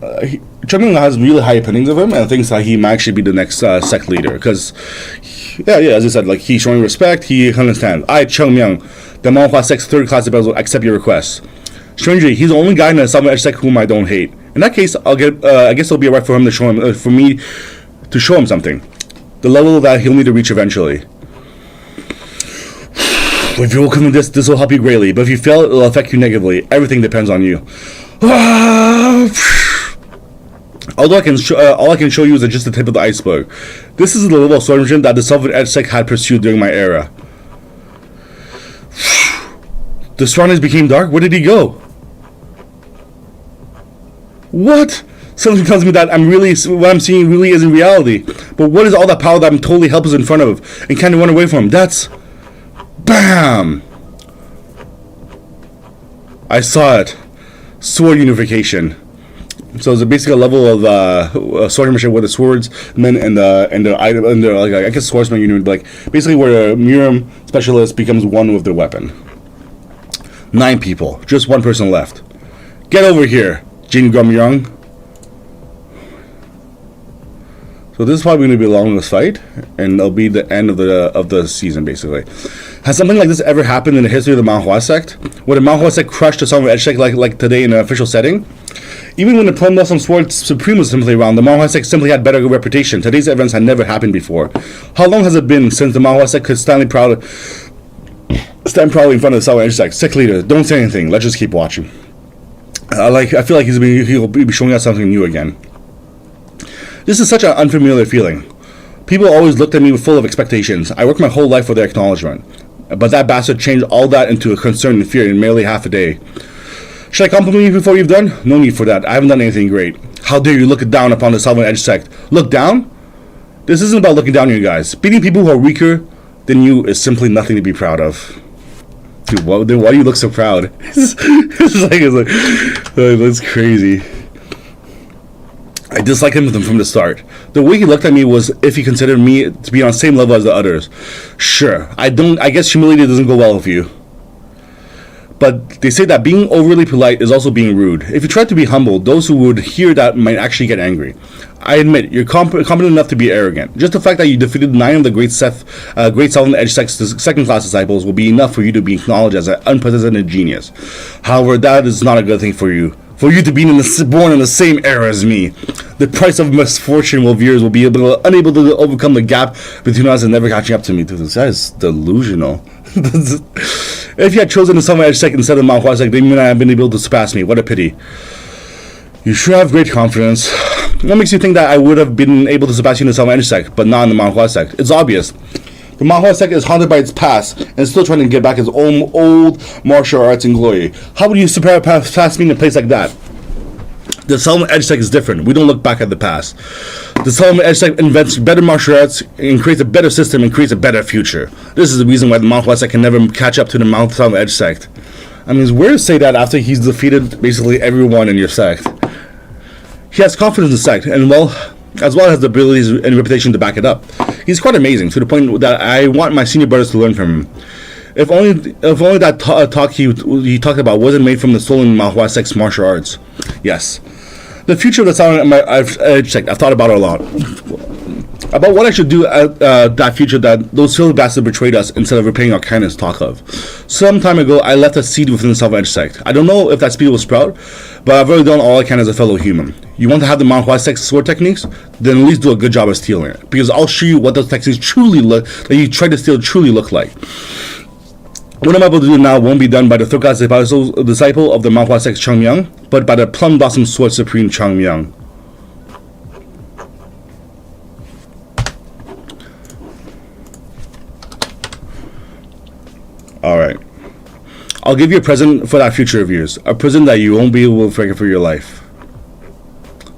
Chung Myung has really high opinions of him and thinks that he might actually be the next sect leader because, as I said, like he's showing respect. He understands. I, Chung Myung, the Manhua Sect's third class disciple, will accept your request. Strangely, he's the only guy in the Southern Edge Sect whom I don't hate. In that case, I guess it'll be alright for him to show him, for me to show him something, the level that he'll need to reach eventually. If you overcome this, this will help you greatly. But if you fail, it will affect you negatively. Everything depends on you. Although all I can show you is just the tip of the iceberg. This is the level of swordsmanship that the Southern Edge Sect had pursued during my era. The surroundings became dark. Where did he go? What? Something tells me that what I'm seeing really isn't reality. But what is all that power that I'm totally helpless in front of and can't run away from? That's... BAM! I saw it. Sword unification. So it's basically a level of swordsmanship where the swordsman and the like I guess swordsman unit, like basically where a Murim specialist becomes one with their weapon. 9 people, just 1 person left. Get over here, Jin Gum-young. So this is probably going to be the longest fight, and it'll be the end of the season, basically. Has something like this ever happened in the history of the Manhua Sect? Where the Manhua Sect crushed the Southern Edge Sect like today in an official setting? Even when the Plum Blossom Sword Supreme was simply around, the Manhua Sect simply had better reputation. Today's events had never happened before. How long has it been since the Manhua Sect could stand proudly in front of the Southern Edge Sect? Sect leader, don't say anything. Let's just keep watching. I feel like he'll be showing us something new again. This is such an unfamiliar feeling. People always looked at me full of expectations. I worked my whole life for their acknowledgement. But that bastard changed all that into a concern and fear in merely half a day. Should I compliment you before you've done? No need for that. I haven't done anything great. How dare you look down upon the Southern Edge Sect? Look down? This isn't about looking down on you guys. Beating people who are weaker than you is simply nothing to be proud of. Dude, why do you look so proud? That's crazy. I dislike him from the start. The way he looked at me was if he considered me to be on the same level as the others. Sure, I guess humility doesn't go well with you. But they say that being overly polite is also being rude. If you try to be humble, those who would hear that might actually get angry. I admit, you're competent enough to be arrogant. Just the fact that you defeated 9 of the great Southern Edge Sect's second-class disciples will be enough for you to be acknowledged as an unprecedented genius. However, that is not a good thing for you. For you to be born in the same era as me. The price of misfortune will be unable to overcome the gap between us and never catching up to me. Dude, this guy is delusional. If you had chosen the Southern Edge Sect instead of the Manhua Sect, they may not have been able to surpass me. What a pity. You sure have great confidence. What makes you think that I would have been able to surpass you in the Southern Edge Sect, but not in the Manhua Sect? It's obvious. The Manhua Sect is haunted by its past and is still trying to get back its own old martial arts and glory. How would you surpass me in a place like that? The Southern Edge Sect is different. We don't look back at the past. The Southern Edge Sect invents better martial arts and creates a better system and creates a better future. This is the reason why the Manhua Sect can never catch up to the Southern Edge Sect. I mean, it's weird to say that after he's defeated basically everyone in your sect. He has confidence in the sect, and as well as the abilities and reputation to back it up. He's quite amazing, to the point that I want my senior brothers to learn from him. If only that talk he talked about wasn't made from the stolen Manhua Sect's martial arts. Yes. The future of the Southern Edge Sect, I've thought about it a lot. About what I should do at that future that those silly bastards betrayed us instead of repaying our kindness talk of. Some time ago, I left a seed within the Southern Edge Sect. I don't know if that seed will sprout, but I've already done all I can as a fellow human. You want to have the Manhua Sect's sword techniques? Then at least do a good job of stealing it. Because I'll show you what those techniques truly look, that you tried to steal truly look like. What I'm able to do now won't be done by the third class disciple of the Manhua Sect Chung Myung, but by the Plum Blossom Sword Supreme Chung Myung. Alright. I'll give you a present for that future of yours. A present that you won't be able to forget for your life.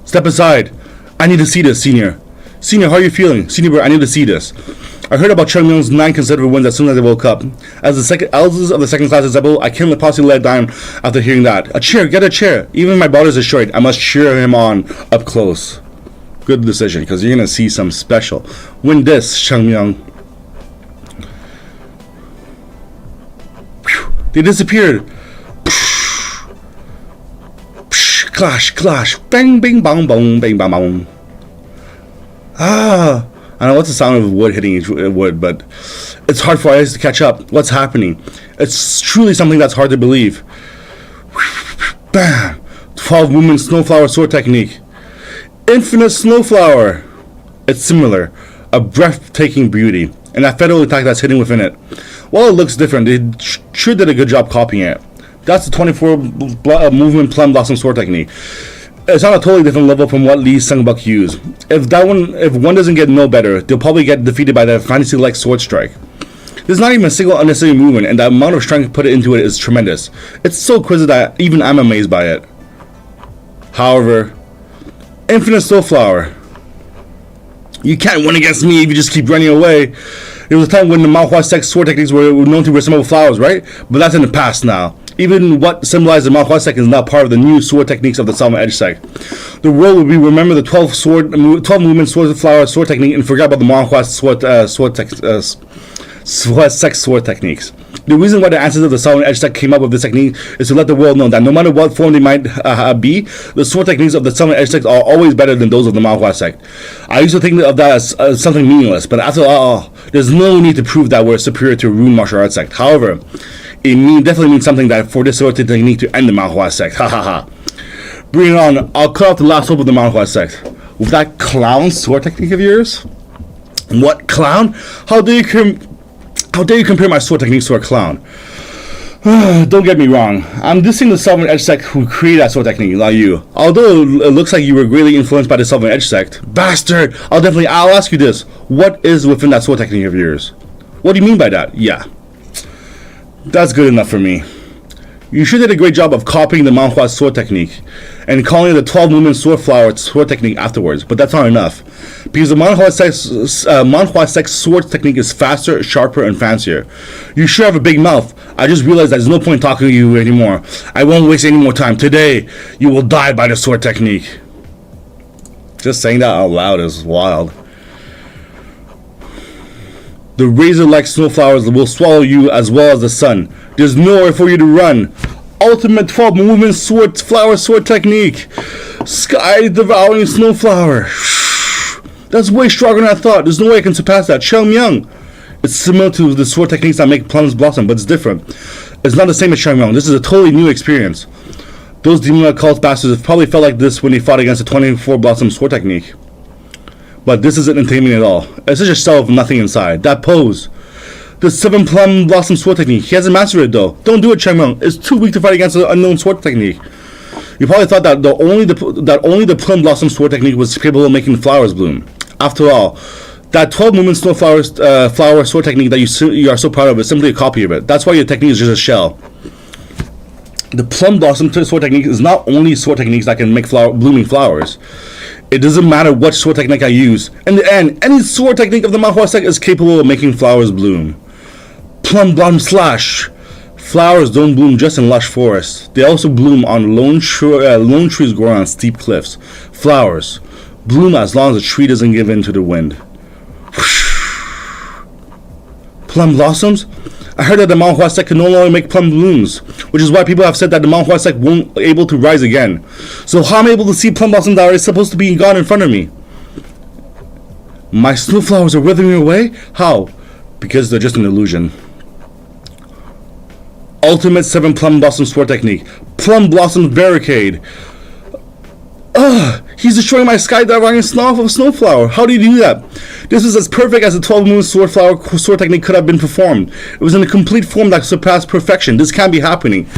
Step aside. I need to see this, Senior. Senior, how are you feeling? Senior, bro, I need to see this. I heard about Chung Myung's 9 consecutive wins as soon as I woke up. As the eldest of the second class disciple, I can't possibly let down after hearing that. A chair, get a chair. Even my brothers assured I must cheer him on up close. good decision, because you're gonna see some special. Win this, Xiangmyang. They disappeared. Clash, clash, bang, bing, bong, bong, bang, bang, bong. I don't know what's the sound of wood hitting each wood, but it's hard for us to catch up. What's happening? It's truly something that's hard to believe. Bam! 12 movement snowflower sword technique. Infinite snowflower. It's similar. A breathtaking beauty. And that fatal attack that's hidden within it. While it looks different, they sure did a good job copying it. That's the 24 movement plum blossom sword technique. It's on a totally different level from what Lee Sungbuk used. If one doesn't get no better, they'll probably get defeated by the fantasy-like sword strike. There's not even a single unnecessary movement, and the amount of strength put into it is tremendous. It's so exquisite that even I'm amazed by it. However, Infinite Snowflower. You can't win against me if you just keep running away. There was a time when the Manhua sect sword techniques were known to resemble flowers, right? But that's in the past now. Even what symbolized the Manhua sect is not part of the new sword techniques of the Southern Edge sect. The role would be remember the 12 movement sword flower sword technique and forget about the Manhua sect sword techniques. The reason why the ancestors of the Southern Edge sect came up with this technique is to let the world know that no matter what form they might be, the sword techniques of the Southern Edge sect are always better than those of the Manhua sect. I used to think of that as something meaningless, but after all, there's no need to prove that we're superior to rune martial arts sect. However, it definitely means something that for this sword technique to end the Manhua sect. Ha ha ha. Bring it on. I'll cut off the last hope of the Manhua sect. With that clown sword technique of yours? What clown? How dare you compare my sword techniques to a clown? Don't get me wrong. I'm dissing the Southern Edge sect who created that sword technique, not you. Although it looks like you were greatly influenced by the Southern Edge sect. Bastard! I'll ask you this. What is within that sword technique of yours? What do you mean by that? Yeah. That's good enough for me. You sure did a great job of copying the Manhua sword technique and calling it the 12 movement sword flower sword technique afterwards, but that's not enough. Because the Manhua sect sword technique is faster, sharper, and fancier. You sure have a big mouth. I just realized that there's no point talking to you anymore. I won't waste any more time. Today, you will die by the sword technique. Just saying that out loud is wild. The razor-like snowflowers will swallow you as well as the sun. There's nowhere for you to run. Ultimate 12 movement sword flower sword technique. Sky devouring snowflower. That's way stronger than I thought. There's no way I can surpass that. Xiangmyang. It's similar to the sword techniques that make plums blossom, but it's different. It's not the same as Xiangmyang. This is a totally new experience. Those demon cult bastards probably felt like this when they fought against the 24 blossom sword technique. But this isn't entertainment at all. It's just a shell with nothing inside. That pose. The 7 plum blossom sword technique. He hasn't mastered it though. Don't do it, Xiangmyang. It's too weak to fight against an unknown sword technique. You probably thought that only the plum blossom sword technique was capable of making flowers bloom. After all, that 12 movement snowflower flower sword technique that you are so proud of is simply a copy of it. That's why your technique is just a shell. The plum blossom sword technique is not only sword techniques that can make blooming flowers. It doesn't matter what sword technique I use. In the end, any sword technique of the Manhua sect is capable of making flowers bloom. Plum blossom slash. Flowers don't bloom just in lush forests. They also bloom on lone trees growing on steep cliffs. Flowers bloom as long as the tree doesn't give in to the wind. Plum blossoms? I heard that the Manhua sect can no longer make plum blooms, which is why people have said that the Manhua sect won't be able to rise again. So how am I able to see plum blossoms that are supposed to be gone in front of me? My snowflowers are withering away? How? Because they're just an illusion. Ultimate 7 plum blossom sword technique. Plum blossom barricade. He's destroying my sky diving snowflower. How do you do that? This was as perfect as the 12 moon sword technique could have been performed. It was in a complete form that surpassed perfection. This can't be happening.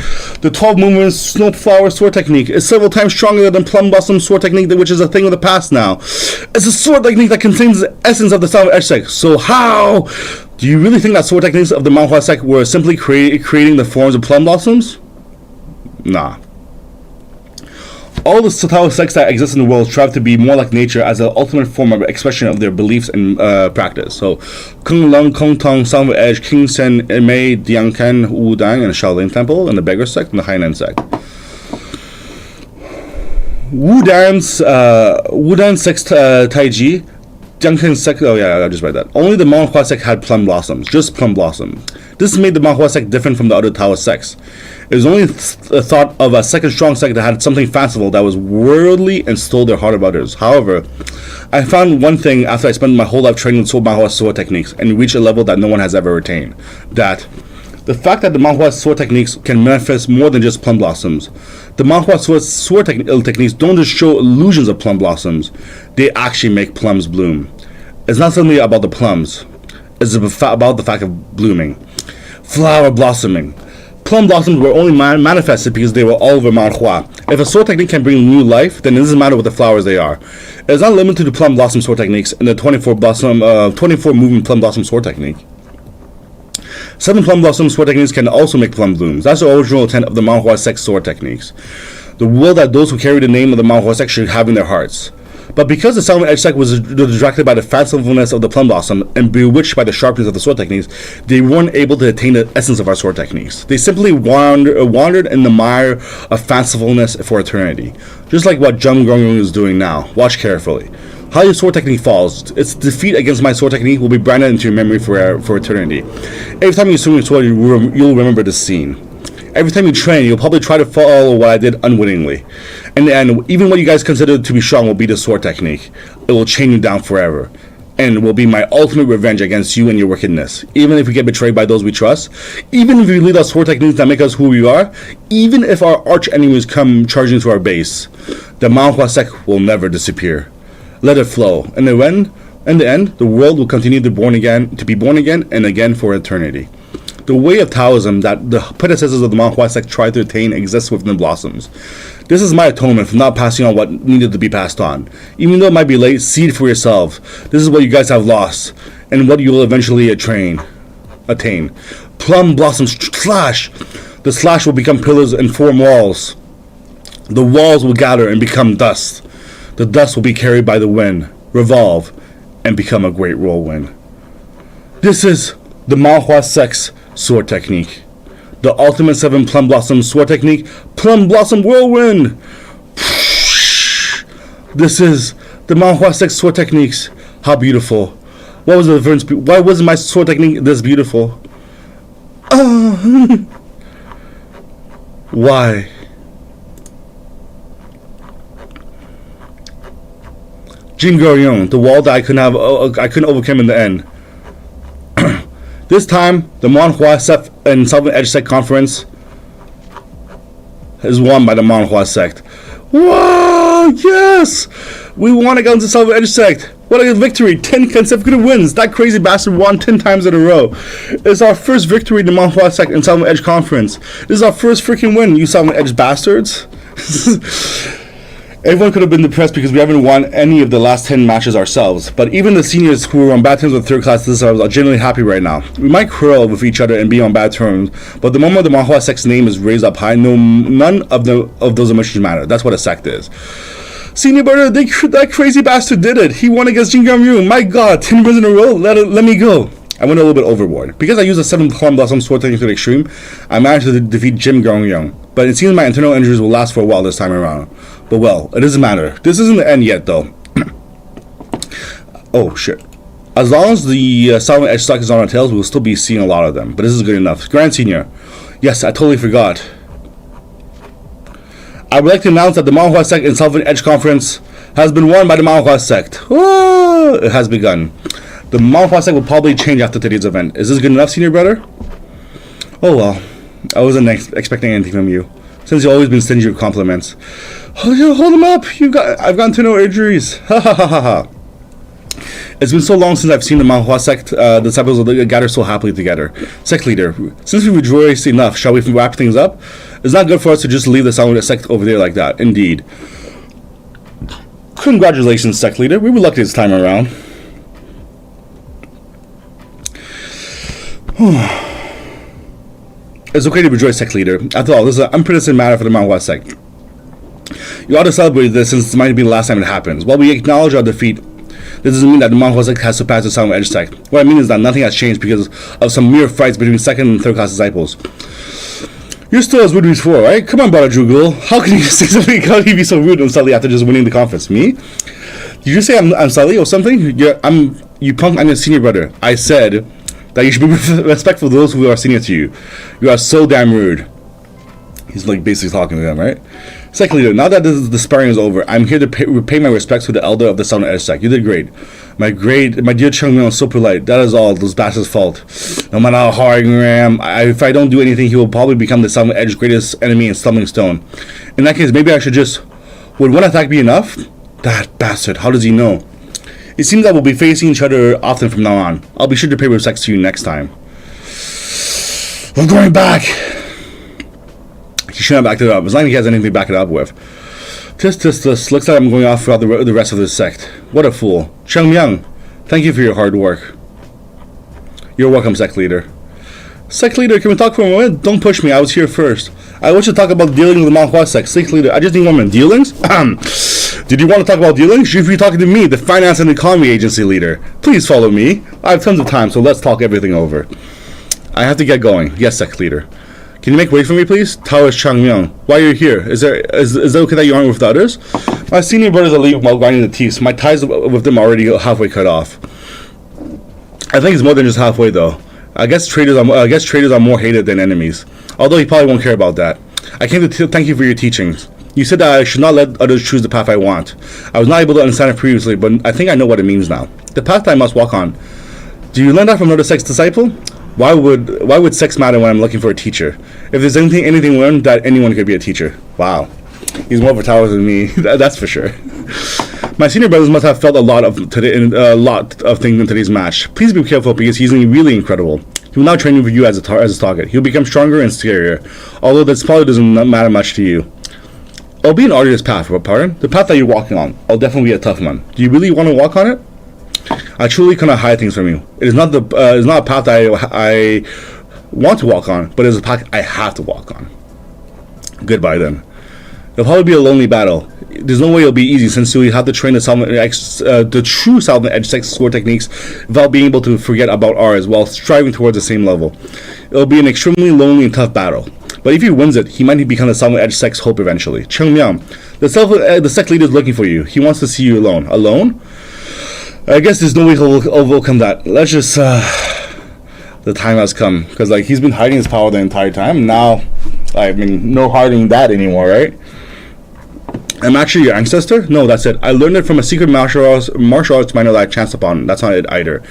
The 12 moon snowflower sword technique is several times stronger than plum blossom sword technique, which is a thing of the past now. It's a sword technique that contains the essence of the Southern Edge sect. So how? Do you really think that sword techniques of the Manhua sect were simply creating the forms of plum blossoms? Nah. All the Taoist sects that exist in the world strive to be more like nature as the ultimate form of expression of their beliefs and practice. So, Kung Lung, Kung Tong, Southern Edge, King Sen, Mei, Diangken, Wudang, and the Shaolin Temple, and the Beggar sect, and the Hainan sect. Wudan sect Taiji. Jiangken sect. Oh yeah, I just read that. Only the Manhua sect had plum blossoms, just plum blossoms. This made the Manhua sect different from the other Taoist sects. It was only thought of a second strong sect that had something fanciful that was worldly and stole their heart of others. However, I found one thing after I spent my whole life training with Manhua sword techniques and reached a level that no one has ever attained. That the fact that the Manhua sword techniques can manifest more than just plum blossoms. The Manhua sword techniques don't just show illusions of plum blossoms, they actually make plums bloom. It's not simply about the plums, it's about the fact of blooming. Flower blossoming. Plum blossoms were only manifested because they were all over Manhua. If a sword technique can bring new life, then it doesn't matter what the flowers they are. It's not limited to plum blossom sword techniques and the 24 moving plum blossom sword technique. 7 plum blossom sword techniques can also make plum blooms. That's the original intent of the Manhua sect sword techniques. The will that those who carry the name of the Manhua sect should have in their hearts. But because the Southern Edge sect was distracted by the fancifulness of the plum blossom and bewitched by the sharpness of the sword techniques, they weren't able to attain the essence of our sword techniques. They simply wandered in the mire of fancifulness for eternity. Just like what Jum Grongyong is doing now. Watch carefully. How your sword technique falls, its defeat against my sword technique will be branded into your memory for eternity. Every time you swing your sword, you'll remember this scene. Every time you train, you'll probably try to follow what I did unwittingly. In the end, even what you guys consider to be strong will be the sword technique. It will chain you down forever. And will be my ultimate revenge against you and your wickedness. Even if we get betrayed by those we trust, even if we lead our sword techniques that make us who we are, even if our arch enemies come charging to our base, the Manhua sect will never disappear. Let it flow. In the end, the world will continue to be born again and again for eternity. The way of Taoism that the predecessors of the Manhua sect tried to attain exists within the blossoms. This is my atonement for not passing on what needed to be passed on. Even though it might be late, see it for yourself. This is what you guys have lost, and what you will eventually attain. Plum blossoms slash. The slash will become pillars and form walls. The walls will gather and become dust. The dust will be carried by the wind, revolve, and become a great whirlwind. This is the Manhua sect's sword technique. The ultimate 7 plum blossom sword technique, plum blossom whirlwind. This is the Manhua sect sword techniques. How beautiful. What was the difference? Why wasn't my sword technique this beautiful? Why? Jin Goryong, the wall that I couldn't overcome in the end. This time, the Manhua sect and Southern Edge sect conference is won by the Manhua sect. Wow! Yes, we won against the Southern Edge sect. What a victory! 10 consecutive wins. That crazy bastard won 10 times in a row. It's our first victory in the Manhua sect and Southern Edge conference. This is our first freaking win, you Southern Edge bastards. Everyone could have been depressed because we haven't won any of the last 10 matches ourselves, but even the seniors who were on bad terms with third class themselves are genuinely happy right now. We might quarrel with each other and be on bad terms, but the moment the Manhua sect's name is raised up high, none of those emotions matter. That's what a sect is. Senior brother, that crazy bastard did it. He won against Jin Gamryu. My god, 10 wins in a row. Let me go. I went a little bit overboard. Because I used a 7 plum blossom sword technique to the extreme, I managed to defeat Jim Grongyong. But it seems my internal injuries will last for a while this time around. But well, it doesn't matter. This isn't the end yet, though. Oh, shit. As long as the Southern Edge stock is on our tails, we'll still be seeing a lot of them. But this is good enough. Grand Senior. Yes, I totally forgot. I would like to announce that the Manhua sect in Southern Edge Conference has been won by the Manhua sect. Whoa! It has begun. The Manhua sect will probably change after today's event. Is this good enough, Senior brother? Oh well. I wasn't expecting anything from you, since you've always been stingy with compliments. Hold him up! I've gotten to know injuries. Ha ha ha ha ha. It's been so long since I've seen the Manhua sect disciples gather so happily together. Sect leader, since we rejoiced enough, shall we wrap things up? It's not good for us to just leave the Southern sect over there like that. Indeed. Congratulations, sect leader. We were lucky this time around. It's okay to rejoice, sect leader. After all, this is an unprecedented matter for the Manhua sect. You ought to celebrate this since it might be the last time it happens. While we acknowledge our defeat, this doesn't mean that the Manhua sect has surpassed the Southern Edge sect. What I mean is that nothing has changed because of some mere fights between second and third class disciples. You're still as rude as before, right? Come on, brother Drugul. How can you say something? How can you be so rude and Sully after just winning the conference? Me? Did you say I'm Sully or something? You punk. I'm your senior brother. I said that you should be respectful to those who are senior to you. You are so damn rude. He's like basically talking to them, right? Secondly, now that the sparring is over, I'm here to repay my respects to the elder of the Southern Edge sect. You did great. My dear Chung Myung is so polite. That is all those bastards' fault. No matter how hard I am, if I don't do anything, he will probably become the Southern Edge's greatest enemy and stumbling stone. In that case, maybe I should just... Would one attack be enough? That bastard, how does he know? It seems that we'll be facing each other often from now on. I'll be sure to pay respects to you next time. We're going back! He shouldn't have backed it up, as long as he has anything to back it up with. This. Looks like I'm going off throughout the rest of this sect. What a fool. Chung Myung, thank you for your hard work. You're welcome, sect leader. Sect leader, can we talk for a moment? Don't push me, I was here first. I wish to talk about dealing with the Manhua sect. Sect leader, I just need 1 minute. Dealings? Did you want to talk about dealings? You should be talking to me, the finance and economy agency leader. Please follow me. I have tons of time, so let's talk everything over. I have to get going. Yes, sect leader. Can you make way for me, please? Taoist Chung Myung. Why are you here? Is it okay that you aren't with the others? My senior brothers are leaving while grinding the teeth. My ties with them are already halfway cut off. I think it's more than just halfway, though. I guess traders are more hated than enemies. Although he probably won't care about that. I came to thank you for your teachings. You said that I should not let others choose the path I want. I was not able to understand it previously, but I think I know what it means now. The path I must walk on. Do you learn that from another sect's disciple? Why would sex matter when I'm looking for a teacher? If there's anything learned, that anyone could be a teacher. Wow. He's more of a tower than me, that's for sure. My senior brothers must have felt a lot of things in today's match. Please be careful because he's really incredible. He will now train with you as a target. He'll become stronger and scarier, although this probably doesn't matter much to you. I'll be an arduous path, pardon? The path that you're walking on. I'll definitely be a tough one. Do you really want to walk on it? I truly cannot hide things from you. It is not a path that I want to walk on, but it is a path I have to walk on. Goodbye then. It'll probably be a lonely battle. There's no way it'll be easy since you'll have to train the true Southern Edge sect sword techniques without being able to forget about ours while striving towards the same level. It'll be an extremely lonely and tough battle. But if he wins it, he might become the Southern Edge sect's hope eventually. Chung Myung, the sect leader is looking for you. He wants to see you alone. Alone? I guess there's no way he'll overcome that. Let's just, the time has come. Because, like, he's been hiding his power the entire time. Now, I mean, no hiding that anymore, right? I'm actually your ancestor? No, that's it. I learned it from a secret martial arts minor that I chanced upon. That's not it either.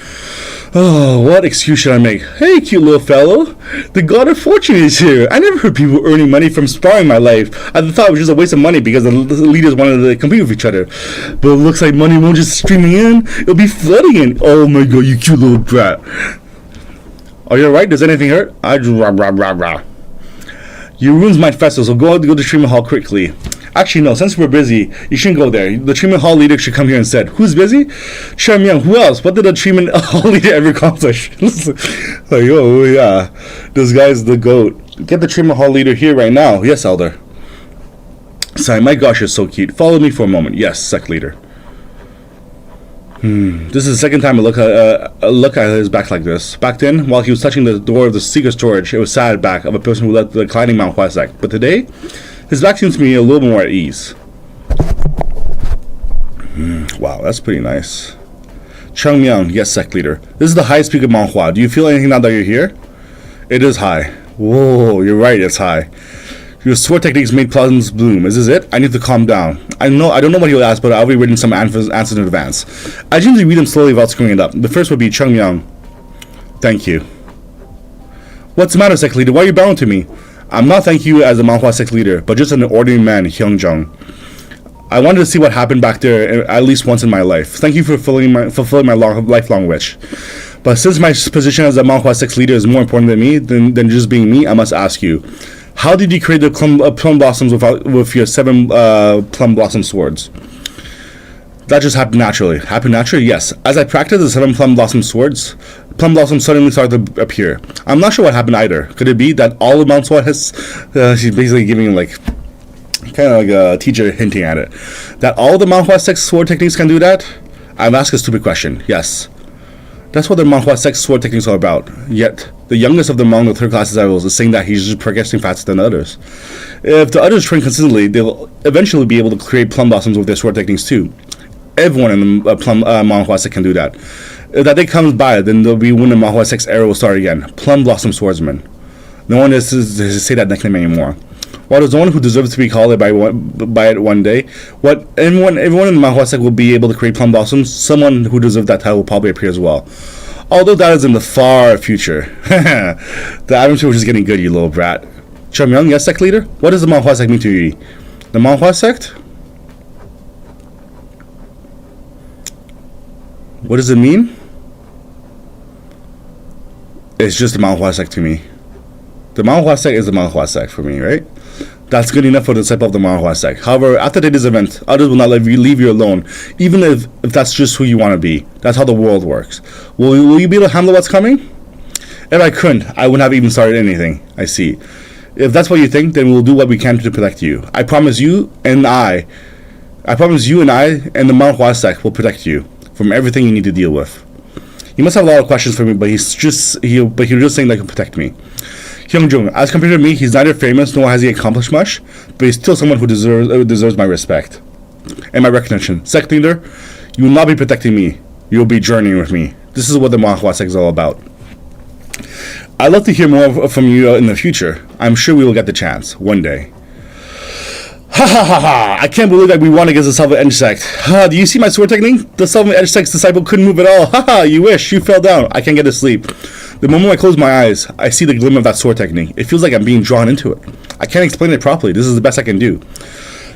Oh, what excuse should I make? Hey, cute little fellow. The god of fortune is here. I never heard people earning money from sparring in my life. I thought it was just a waste of money because the leaders wanted to compete with each other. But it looks like money won't just streaming in. It'll be flooding in. Oh my god, you cute little brat. Are you alright? Does anything hurt? I just rah. Your wounds might fester, so go to treatment hall quickly. Actually, no, since we're busy, you shouldn't go there. The treatment hall leader should come here and said, who's busy? Chung Myung, who else? What did the treatment hall leader ever accomplish? Like, oh, yeah, this guy's the GOAT. Get the treatment hall leader here right now. Yes, Elder. Sorry, my gosh, you're so cute. Follow me for a moment. Yes, sect leader. This is the second time I look at his back like this. Back then, while he was touching the door of the secret storage, it was sad back of a person who led the declining Manhua sect. But today, his back seems to be a little more at ease. Wow, that's pretty nice. Chung Myung, yes, sect leader. This is the highest peak of Manhua. Do you feel anything now that you're here? It is high. Whoa, you're right, it's high. Your sword techniques made pleasants bloom. Is this it? I need to calm down. I don't know what he'll ask, but I'll be reading some answers in advance. I usually read them slowly without screwing it up. The first would be Chung Myung. Thank you. What's the matter, sect leader? Why are you bowing to me? I'm not thanking you as a Manhua sect leader, but just an ordinary man, Hyungjung. I wanted to see what happened back there at least once in my life. Thank you for fulfilling my lifelong wish. But since my position as a Manhua sect leader is more important than just being me, I must ask you. How did you create the plum blossoms with your 7 plum blossom swords? That just happened naturally. Happened naturally? Yes. As I practiced the 7 plum blossom swords, plum blossoms suddenly started to appear. I'm not sure what happened either. Could it be that all of Mount Sword has... she's basically giving like... kind of like a teacher hinting at it. That all the Manhua sect sword techniques can do that? I'm asking a stupid question. Yes. That's what the Manhua sect sword techniques are about. Yet, the youngest of the among the third class disciples, is saying that he's just progressing faster than others. If the others train consistently, they'll eventually be able to create plum blossoms with their sword techniques too. Everyone in the Manhua sect can do that. If that day comes by, then there'll be when the Manhua sect's era will start again. Plum Blossom Swordsman. No one has to say that nickname anymore. While there's no one who deserves to be called by it one day, everyone in the Manhua sect will be able to create plum blossoms. Someone who deserves that title will probably appear as well. Although that is in the far future. The atmosphere was just getting good, you little brat. Chum-young, yes, sect leader? What does the Manhua sect mean to you? The Manhua sect? What does it mean? It's just the Manhua sect to me. The Manhua sect is the Manhua sect for me, right? That's good enough for the disciple of the Manhua sect. However, after today's event, others will not leave you alone, even if that's just who you want to be. That's how the world works. Will you be able to handle what's coming? If I couldn't, I wouldn't have even started anything. I see. If that's what you think, then we'll do what we can to protect you. I promise you and I and the Manhua sect will protect you from everything you need to deal with. He must have a lot of questions for me, but he was just saying that he can protect me. Hyungjung, as compared to me, he's neither famous nor has he accomplished much, but he's still someone who deserves my respect and my recognition. Sect leader, you will not be protecting me. You will be journeying with me. This is what the Manhua sect is all about. I'd love to hear more from you in the future. I'm sure we will get the chance one day. Ha ha ha ha! I can't believe that we won against the Selva Edge sect. Do you see my sword technique? The Selva Edge sect's disciple couldn't move at all. Ha ha! You wish. You fell down. I can't get to sleep. The moment I close my eyes, I see the glimmer of that sword technique. It feels like I'm being drawn into it. I can't explain it properly. This is the best I can do.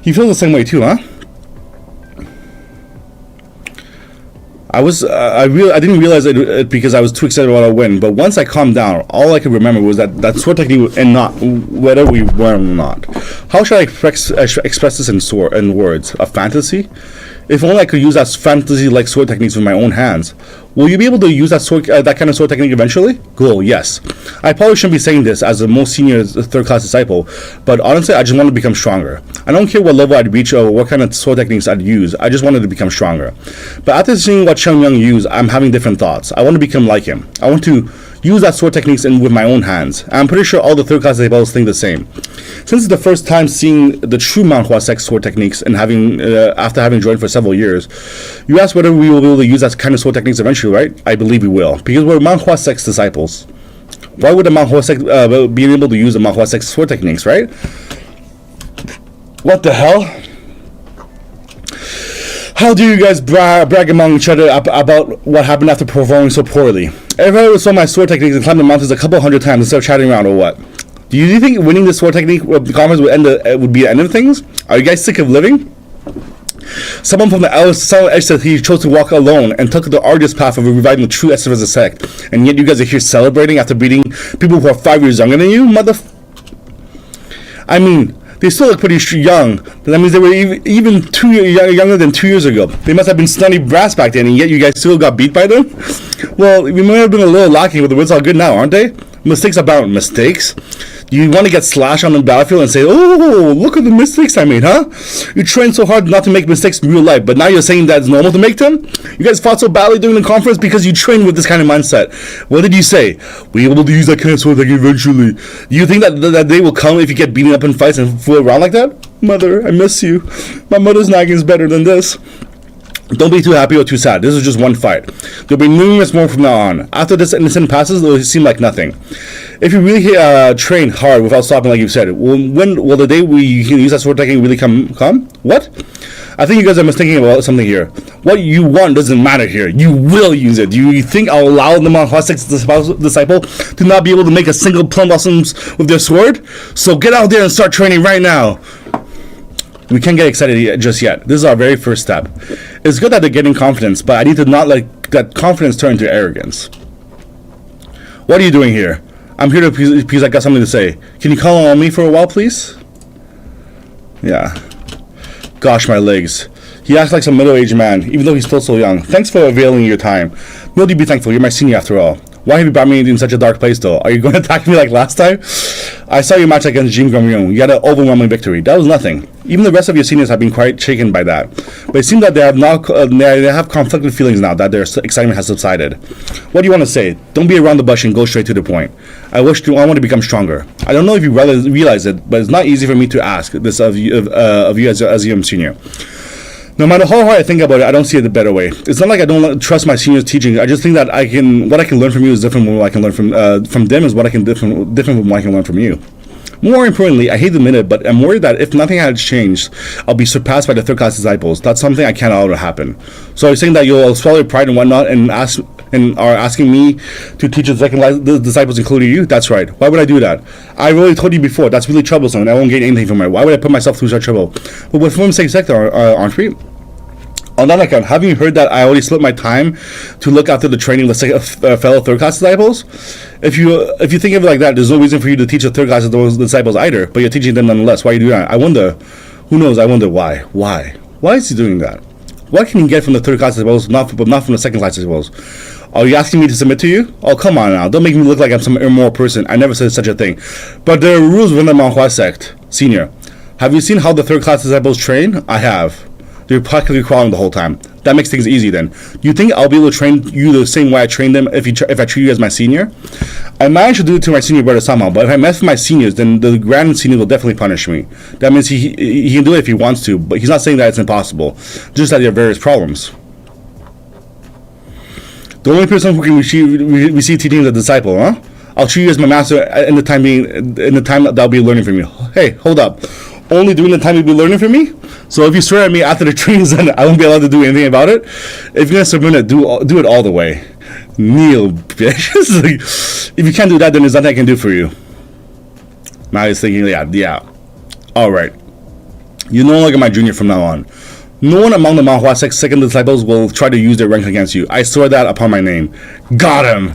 You feel the same way too, huh? I didn't realize it because I was too excited about a win. But once I calmed down, all I could remember was that sword technique, and not whether we won or not. How should I express this in words? A fantasy? If only I could use that fantasy-like sword techniques with my own hands. Will you be able to use that kind of sword technique eventually? Cool, yes. I probably shouldn't be saying this as the most senior third-class disciple, but honestly, I just want to become stronger. I don't care what level I'd reach or what kind of sword techniques I'd use. I just wanted to become stronger. But after seeing what Chum-young used, I'm having different thoughts. I want to become like him. I want to use that sword techniques with my own hands. I'm pretty sure all the third-class disciples think the same. Since it's the first time seeing the true Manhua sect sword techniques and after having joined for several years, you ask whether we will be able to use that kind of sword techniques eventually, right? I believe we will, because we're Manhua sect's disciples. Why would the Manhua sect be able to use the Manhua sect sword techniques, right? What the hell? How do you guys brag among each other about what happened after performing so poorly? Everyone saw my sword techniques and climbed the mountains a couple hundred times instead of chatting around, or what? Do you think winning this sword technique conference would be the end of things? Are you guys sick of living? Someone from the Southern Edge said he chose to walk alone and took the arduous path of reviving the true essence of the sect, and yet you guys are here celebrating after beating people who are 5 years younger than you, I mean, they still look pretty young. That means they were even younger than 2 years ago. They must have been stunny brats back then, and yet you guys still got beat by them? Well, we might have been a little lacking, but it's all good now, aren't they? Mistakes about mistakes? You want to get slashed on the battlefield and say, oh, look at the mistakes I made, huh? You trained so hard not to make mistakes in real life, but now you're saying that it's normal to make them? You guys fought so badly during the conference because you trained with this kind of mindset. What did you say? We're able to use that kind of sword technique eventually. Do you think that day will come if you get beaten up in fights and fool around like that? Mother, I miss you. My mother's nagging is better than this. Don't be too happy or too sad. This is just one fight. There'll be numerous more from now on. After this incident passes, it will seem like nothing. If you really train hard without stopping, like you said, when will the day we can use that sword technique really come? What? I think you guys are mistaken about something here. What you want doesn't matter here. You will use it. Do you think I'll allow the Manhua sect's disciple to not be able to make a single plum blossoms with their sword? So get out there and start training right now. We can't get excited just yet. This is our very first step. It's good that they're getting confidence, but I need to not let that confidence turn into arrogance. What are you doing here? I'm here because I got something to say. Can you call on me for a while, please? Yeah. Gosh, my legs. He acts like some middle-aged man, even though he's still so young. Thanks for availing your time. No, do be thankful. You're my senior after all. Why have you brought me in such a dark place, though? Are you going to attack me like last time? I saw your match against Jim Gomrion. You had an overwhelming victory. That was nothing. Even the rest of your seniors have been quite shaken by that. But it seems that they have conflicted feelings now that their excitement has subsided. What do you want to say? Don't be around the bush and go straight to the point. I want to become stronger. I don't know if you realize it, but it's not easy for me to ask this of you as a young senior. No matter how hard I think about it, I don't see it a better way. It's not like I don't trust my seniors' teaching. I just think that what I can learn from you is different from what I can learn from them is what I can different from what I can learn from you. More importantly, I hate to admit it, but I'm worried that if nothing had changed, I'll be surpassed by the third class disciples. That's something I can't allow to happen. So you're saying that you'll swallow your pride and whatnot and are asking me to teach the second class disciples, including you? That's right. Why would I do that? I really told you before, that's really troublesome and I won't gain anything from it. Why would I put myself through such trouble? But with women's sect, aren't we? On that account, having you heard that I already split my time to look after the training of the fellow third-class disciples? If you think of it like that, there's no reason for you to teach the third-class disciples either, but you're teaching them nonetheless. Why are you doing that? I wonder. Who knows? I wonder why. Why? Why is he doing that? What can he get from the third-class disciples, but not from the second-class disciples? Are you asking me to submit to you? Oh, come on now. Don't make me look like I'm some immoral person. I never said such a thing. But there are rules within the Manhua sect. Senior, have you seen how the third-class disciples train? I have. They're practically crawling the whole time. That makes things easy then. You think I'll be able to train you the same way I train them if I treat you as my senior? I managed to do it to my senior brother somehow, but if I mess with my seniors, then the grand senior will definitely punish me. That means he can do it if he wants to, but he's not saying that it's impossible. Just that there are various problems. The only person who can receive teaching is a disciple, huh? I'll treat you as my master in the time that I'll be learning from you. Hey, hold up. Only during the time you'll be learning from me? So if you swear at me after the training's done, I won't be allowed to do anything about it? If you're going to submit it, do it all the way. Kneel, bitch. If you can't do that, then there's nothing I can do for you. Now he's thinking, yeah. Alright. You're no longer my junior from now on. No one among the Manhua sect second disciples will try to use their rank against you. I swear that upon my name. Got him!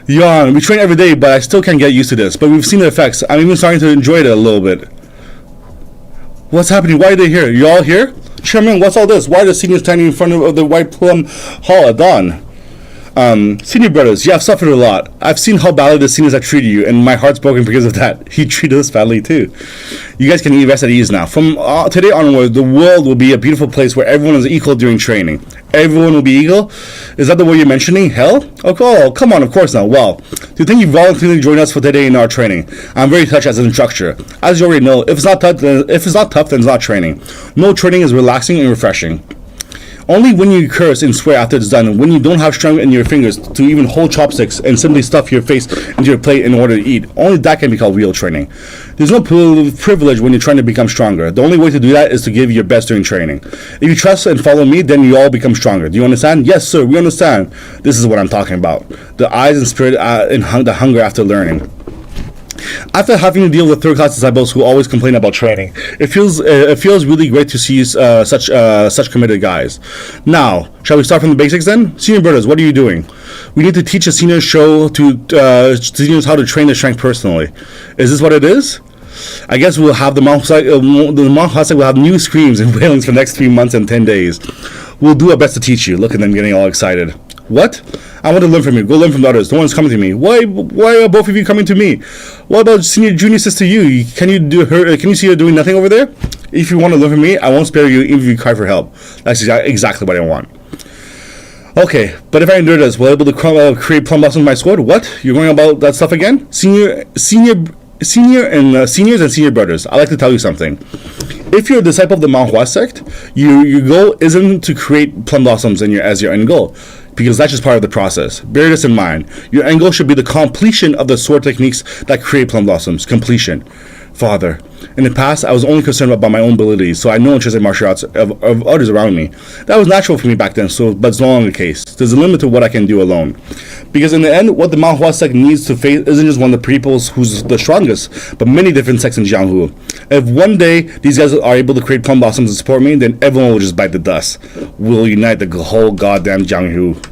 Yawn, we train every day, but I still can't get used to this. But we've seen the effects. I'm even starting to enjoy it a little bit. What's happening? Why are they here? You all here? Chairman, what's all this? Why are the seniors standing in front of the White Plum Hall at dawn? Senior brothers, you have suffered a lot. I've seen how badly the seniors have treated you, and my heart's broken because of that. He treated us badly too. You guys can rest at ease now. From today onward, the world will be a beautiful place where everyone is equal during training. Everyone will be equal? Is that the word you're mentioning? Hell? Oh, come on, of course not. Well, do you think you voluntarily joined us for today in our training? I'm very touched as an instructor. As you already know, if it's not tough, then it's not training. No training is relaxing and refreshing. Only when you curse and swear after it's done, when you don't have strength in your fingers to even hold chopsticks and simply stuff your face into your plate in order to eat, only that can be called real training. There's no privilege when you're trying to become stronger. The only way to do that is to give your best during training. If you trust and follow me, then you all become stronger. Do you understand? Yes, sir, we understand. This is what I'm talking about. The eyes and spirit and the hunger after learning. After having to deal with third-class disciples who always complain about training, it feels really great to see such committed guys. Now, shall we start from the basics then? Senior brothers, what are you doing? We need to teach the seniors seniors how to train their strength personally. Is this what it is? I guess we'll have the Manhua sect will have new screams and wailings for the next 3 months and 10 days. We'll do our best to teach you. Look at them getting all excited. What? I want to learn from you. Go learn from the others. No one's coming to me. Why are both of you coming to me? What about junior sister you? Can you see her doing nothing over there? If you want to learn from me, I won't spare you even if you cry for help. That's exactly what I want. Okay, but if I endure this, will I be able to create plum blossoms with my sword? What? You're going about that stuff again? Seniors and senior brothers, I'd like to tell you something. If you're a disciple of the Manhua sect, your goal isn't to create plum blossoms as your end goal, because that's just part of the process. Bear this in mind. Your end goal should be the completion of the sword techniques that create plum blossoms. Completion. Father, in the past, I was only concerned about my own abilities, so I had no interest in martial arts of others around me. That was natural for me back then, but it's no longer the case. There's a limit to what I can do alone. Because in the end, what the Manhua sect needs to face isn't just one of the peoples who's the strongest, but many different sects in Jianghu. If one day these guys are able to create plum blossoms and support me, then everyone will just bite the dust. We'll unite the whole goddamn Jianghu.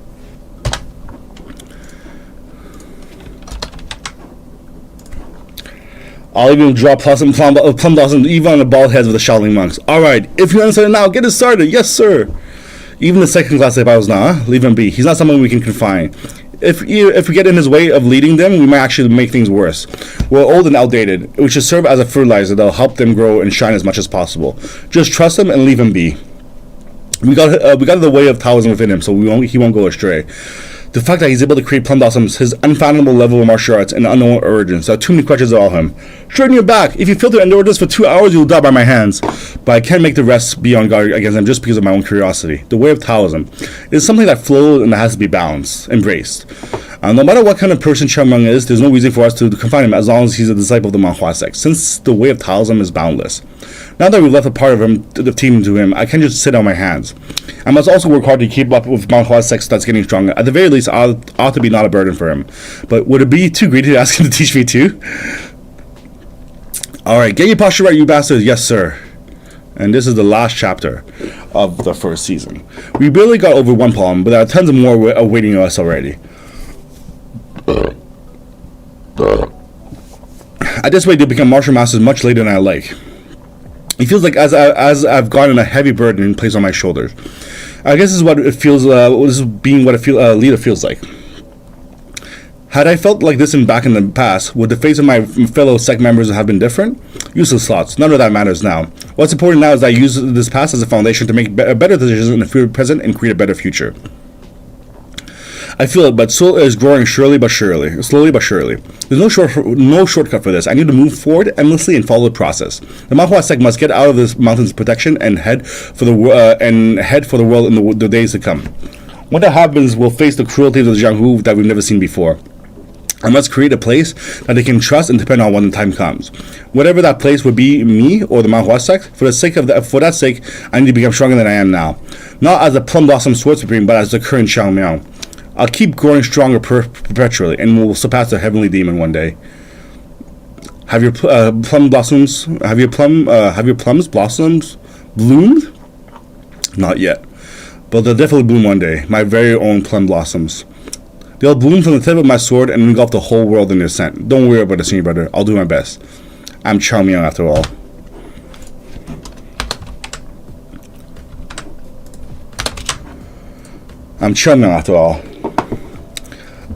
I'll even draw plum blossoms even on the bald heads of the Shaolin monks. Alright, if you understand it now, get it started. Yes, sir. Even the second class disciples now, leave him be. He's not someone we can confine. If we get in his way of leading them, we might actually make things worse. We're old and outdated. We should serve as a fertilizer that'll help them grow and shine as much as possible. Just trust him and leave him be. We got the way of Taoism within him, so he won't go astray. The fact that he's able to create plum blossoms, his unfathomable level of martial arts, and unknown origins. There are too many questions about him. Straighten your back. If you fail to endure this for 2 hours, you'll die by my hands. But I can't make the rest be on guard against them just because of my own curiosity. The way of Taoism is something that flows and that has to be balanced, embraced. No matter what kind of person Chen Meng is, there's no reason for us to confine him as long as he's a disciple of the Manhua sect, since the way of Taoism is boundless. Now that we've left a part of him, the team to him, I can't just sit on my hands. I must also work hard to keep up with Manhua sect that's getting stronger. At the very least, I ought to be not a burden for him. But would it be too greedy to ask him to teach me too? Alright, get your posture right, you bastards. Yes, sir. And this is the last chapter of the first season. We barely got over one problem, but there are tons of more awaiting us already. At this rate, they become martial masters much later than I like. It feels like as I've gotten a heavy burden placed on my shoulders. I guess this is what it feels. This is being what a leader feels like. Had I felt like this back in the past, would the fates of my fellow sect members have been different? Useless thoughts. None of that matters now. What's important now is that I use this past as a foundation to make better decisions in the present and create a better future. I feel it, but so is growing slowly but surely. There's no shortcut for this. I need to move forward endlessly and follow the process. The Manhua sect must get out of this mountain's protection and head for the world in the days to come. When that happens, we'll face the cruelties of the Jianghu that we've never seen before. I must create a place that they can trust and depend on when the time comes. Whatever that place would be, me or the Manhua sect, for that sake, I need to become stronger than I am now. Not as a plum blossom sword supreme, but as the current Xiao Miao. I'll keep growing stronger perpetually, and will surpass the heavenly demon one day. Have your plum blossoms? Have your plums blossoms bloomed? Not yet, but they'll definitely bloom one day. My very own plum blossoms. They'll bloom from the tip of my sword and engulf the whole world in their scent. Don't worry about it, senior brother. I'll do my best. I'm Xiao Miao after all. I'm Chen Meng after all.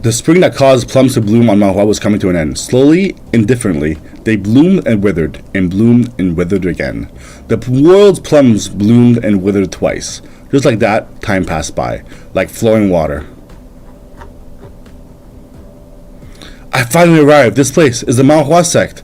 The spring that caused plums to bloom on Manhua was coming to an end. Slowly, indifferently, they bloomed and withered again. The world's plums bloomed and withered twice. Just like that, time passed by, like flowing water. I finally arrived. This place is the Manhua sect.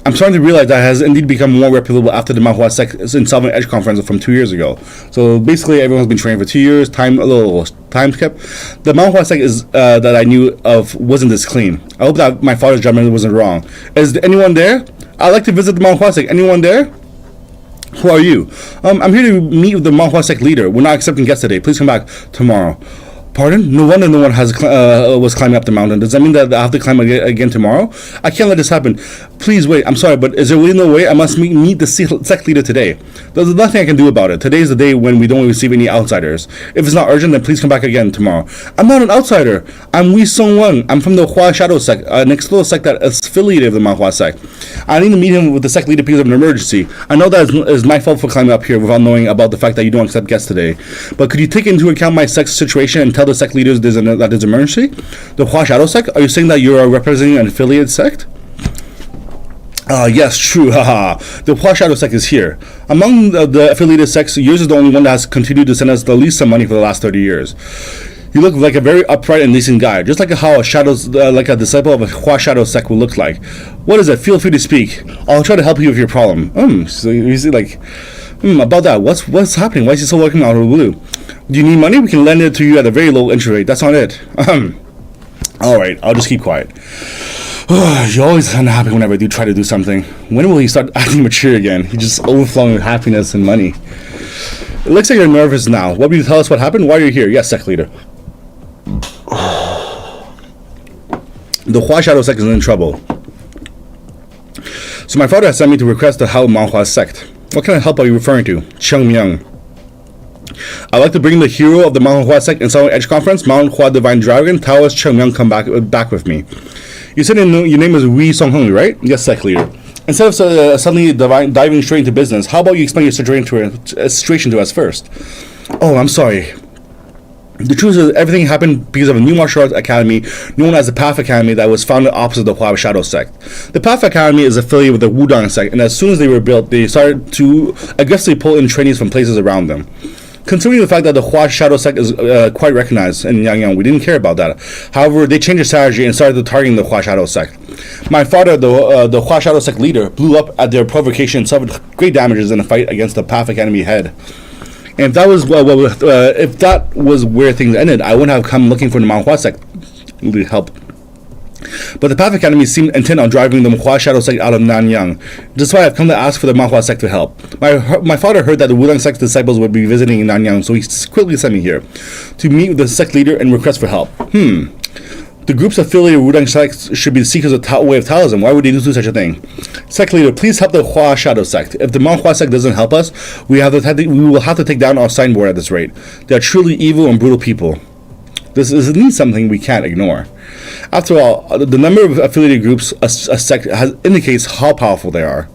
I'm starting to realize that has indeed become more reputable after the Manhua sect Insolvent Edge conference from 2 years ago. So basically, everyone's been training for 2 years. A little time skip. The Manhua sect is that I knew of wasn't this clean. I hope that my father's judgment wasn't wrong. Is anyone there? I'd like to visit the Manhua sect. Anyone there? Who are you? I'm here to meet with the Manhua sect leader. We're not accepting guests today. Please come back tomorrow. Pardon? No wonder no one was climbing up the mountain. Does that mean that I have to climb again tomorrow? I can't let this happen. Please wait. I'm sorry, but is there really no way? I must meet the sect leader today. There's nothing I can do about it. Today is the day when we don't receive any outsiders. If it's not urgent, then please come back again tomorrow. I'm not an outsider. I'm Wei Song Wang. I'm from the Hua Shadow sect, an external sect that is affiliated with the Manhua sect. I need to meet him with the sect leader because of an emergency. I know that is my fault for climbing up here without knowing about the fact that you don't accept guests today. But could you take into account my sect's situation and tell the sect leaders that there's an emergency? The Hua Shadow sect? Are you saying that you're representing an affiliated sect? Yes, true, haha. The Hua Shadow sect is here. Among the affiliated sects, yours is the only one that has continued to send us the least some money for the last 30 years. You look like a very upright and decent guy, just like how like a disciple of a Hua Shadow sect will look like. What is it? Feel free to speak. I'll try to help you with your problem. So you see, like, about that. What's happening? Why is he so working out of the blue? Do you need money? We can lend it to you at a very low interest rate. That's not it. Alright, I'll just keep quiet. You're always unhappy whenever I do try to do something. When will he start acting mature again? He's just overflowing with happiness and money. It looks like you're nervous now. What will you tell us what happened? Why are you here? Yes, sect leader. The Hua Shadow sect is in trouble. So my father has sent me to request the help of Manhua sect. What kind of help are you referring to? Cheng Miang. I'd like to bring the hero of the Manhua sect Insolvent Edge conference, Manhua Divine Dragon, Taoist Cheng Miang, come back with me. You said your name is Wei Song Heng, right? Yes, sect leader. Instead of suddenly diving straight into business, how about you explain your situation to us first? Oh, I'm sorry. The truth is, everything happened because of a new martial arts academy known as the Path Academy that was founded opposite the Hua Shadow sect. The Path Academy is affiliated with the Wudang sect, and as soon as they were built, they started to aggressively pull in trainees from places around them. Considering the fact that the Hua Shadow sect is quite recognized in Yangyang, we didn't care about that. However, they changed their strategy and started targeting the Hua Shadow sect. My father, the Hua Shadow sect leader, blew up at their provocation and suffered great damages in a fight against the Path Academy head. And if that was where things ended, I wouldn't have come looking for the Mount Hua sect to help. But the Path Academy seemed intent on driving the Hua Shadow sect out of Nanyang. That's why I've come to ask for the Mount Hua sect to help. My father heard that the Wudang sect disciples would be visiting in Nanyang, so he quickly sent me here to meet with the sect leader and request for help. The group's affiliated Wudang sect should be the seekers of way of Taoism. Why would they do such a thing? Sect leader, please help the Hua Shadow sect. If the Mount Hua sect doesn't help us, we will have to take down our signboard at this rate. They are truly evil and brutal people. This is indeed something we can't ignore. After all, the number of affiliated groups a sect indicates how powerful they are.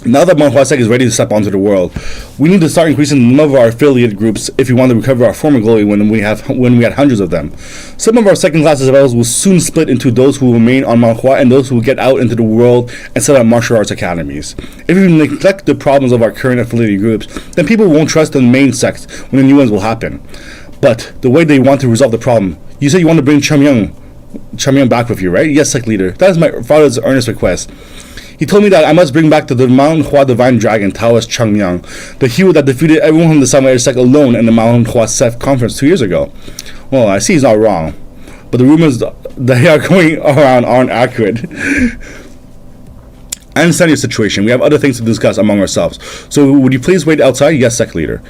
Now that Mount Hua sect is ready to step onto the world, we need to start increasing the number of our affiliated groups if we want to recover our former glory when we had hundreds of them. Some of our second-class disciples will soon split into those who remain on Mount Hua and those who will get out into the world and set up martial arts academies. If we neglect the problems of our current affiliated groups, then people won't trust the main sect when the new ones will happen. But the way they want to resolve the problem, you said you want to bring Chamyang back with you, right? Yes, sect leader. That is my father's earnest request. He told me that I must bring back the Mount Hua Divine Dragon, Taoist Changyang, the hero that defeated everyone from the Samurai sect alone in the Mount Hua Sect conference 2 years ago. Well, I see he's not wrong, but the rumors that are going around aren't accurate. I understand your situation. We have other things to discuss among ourselves. So would you please wait outside? Yes, sect leader.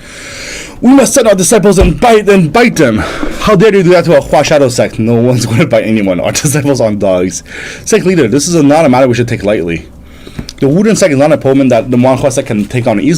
We must send our disciples and bite them. How dare you do that to a Hua Shadow sect? No one's going to bite anyone. Our disciples aren't dogs. Sect leader, this is not a matter we should take lightly. The Wudang sect is not an opponent that the Mount Hua sect can take on easily.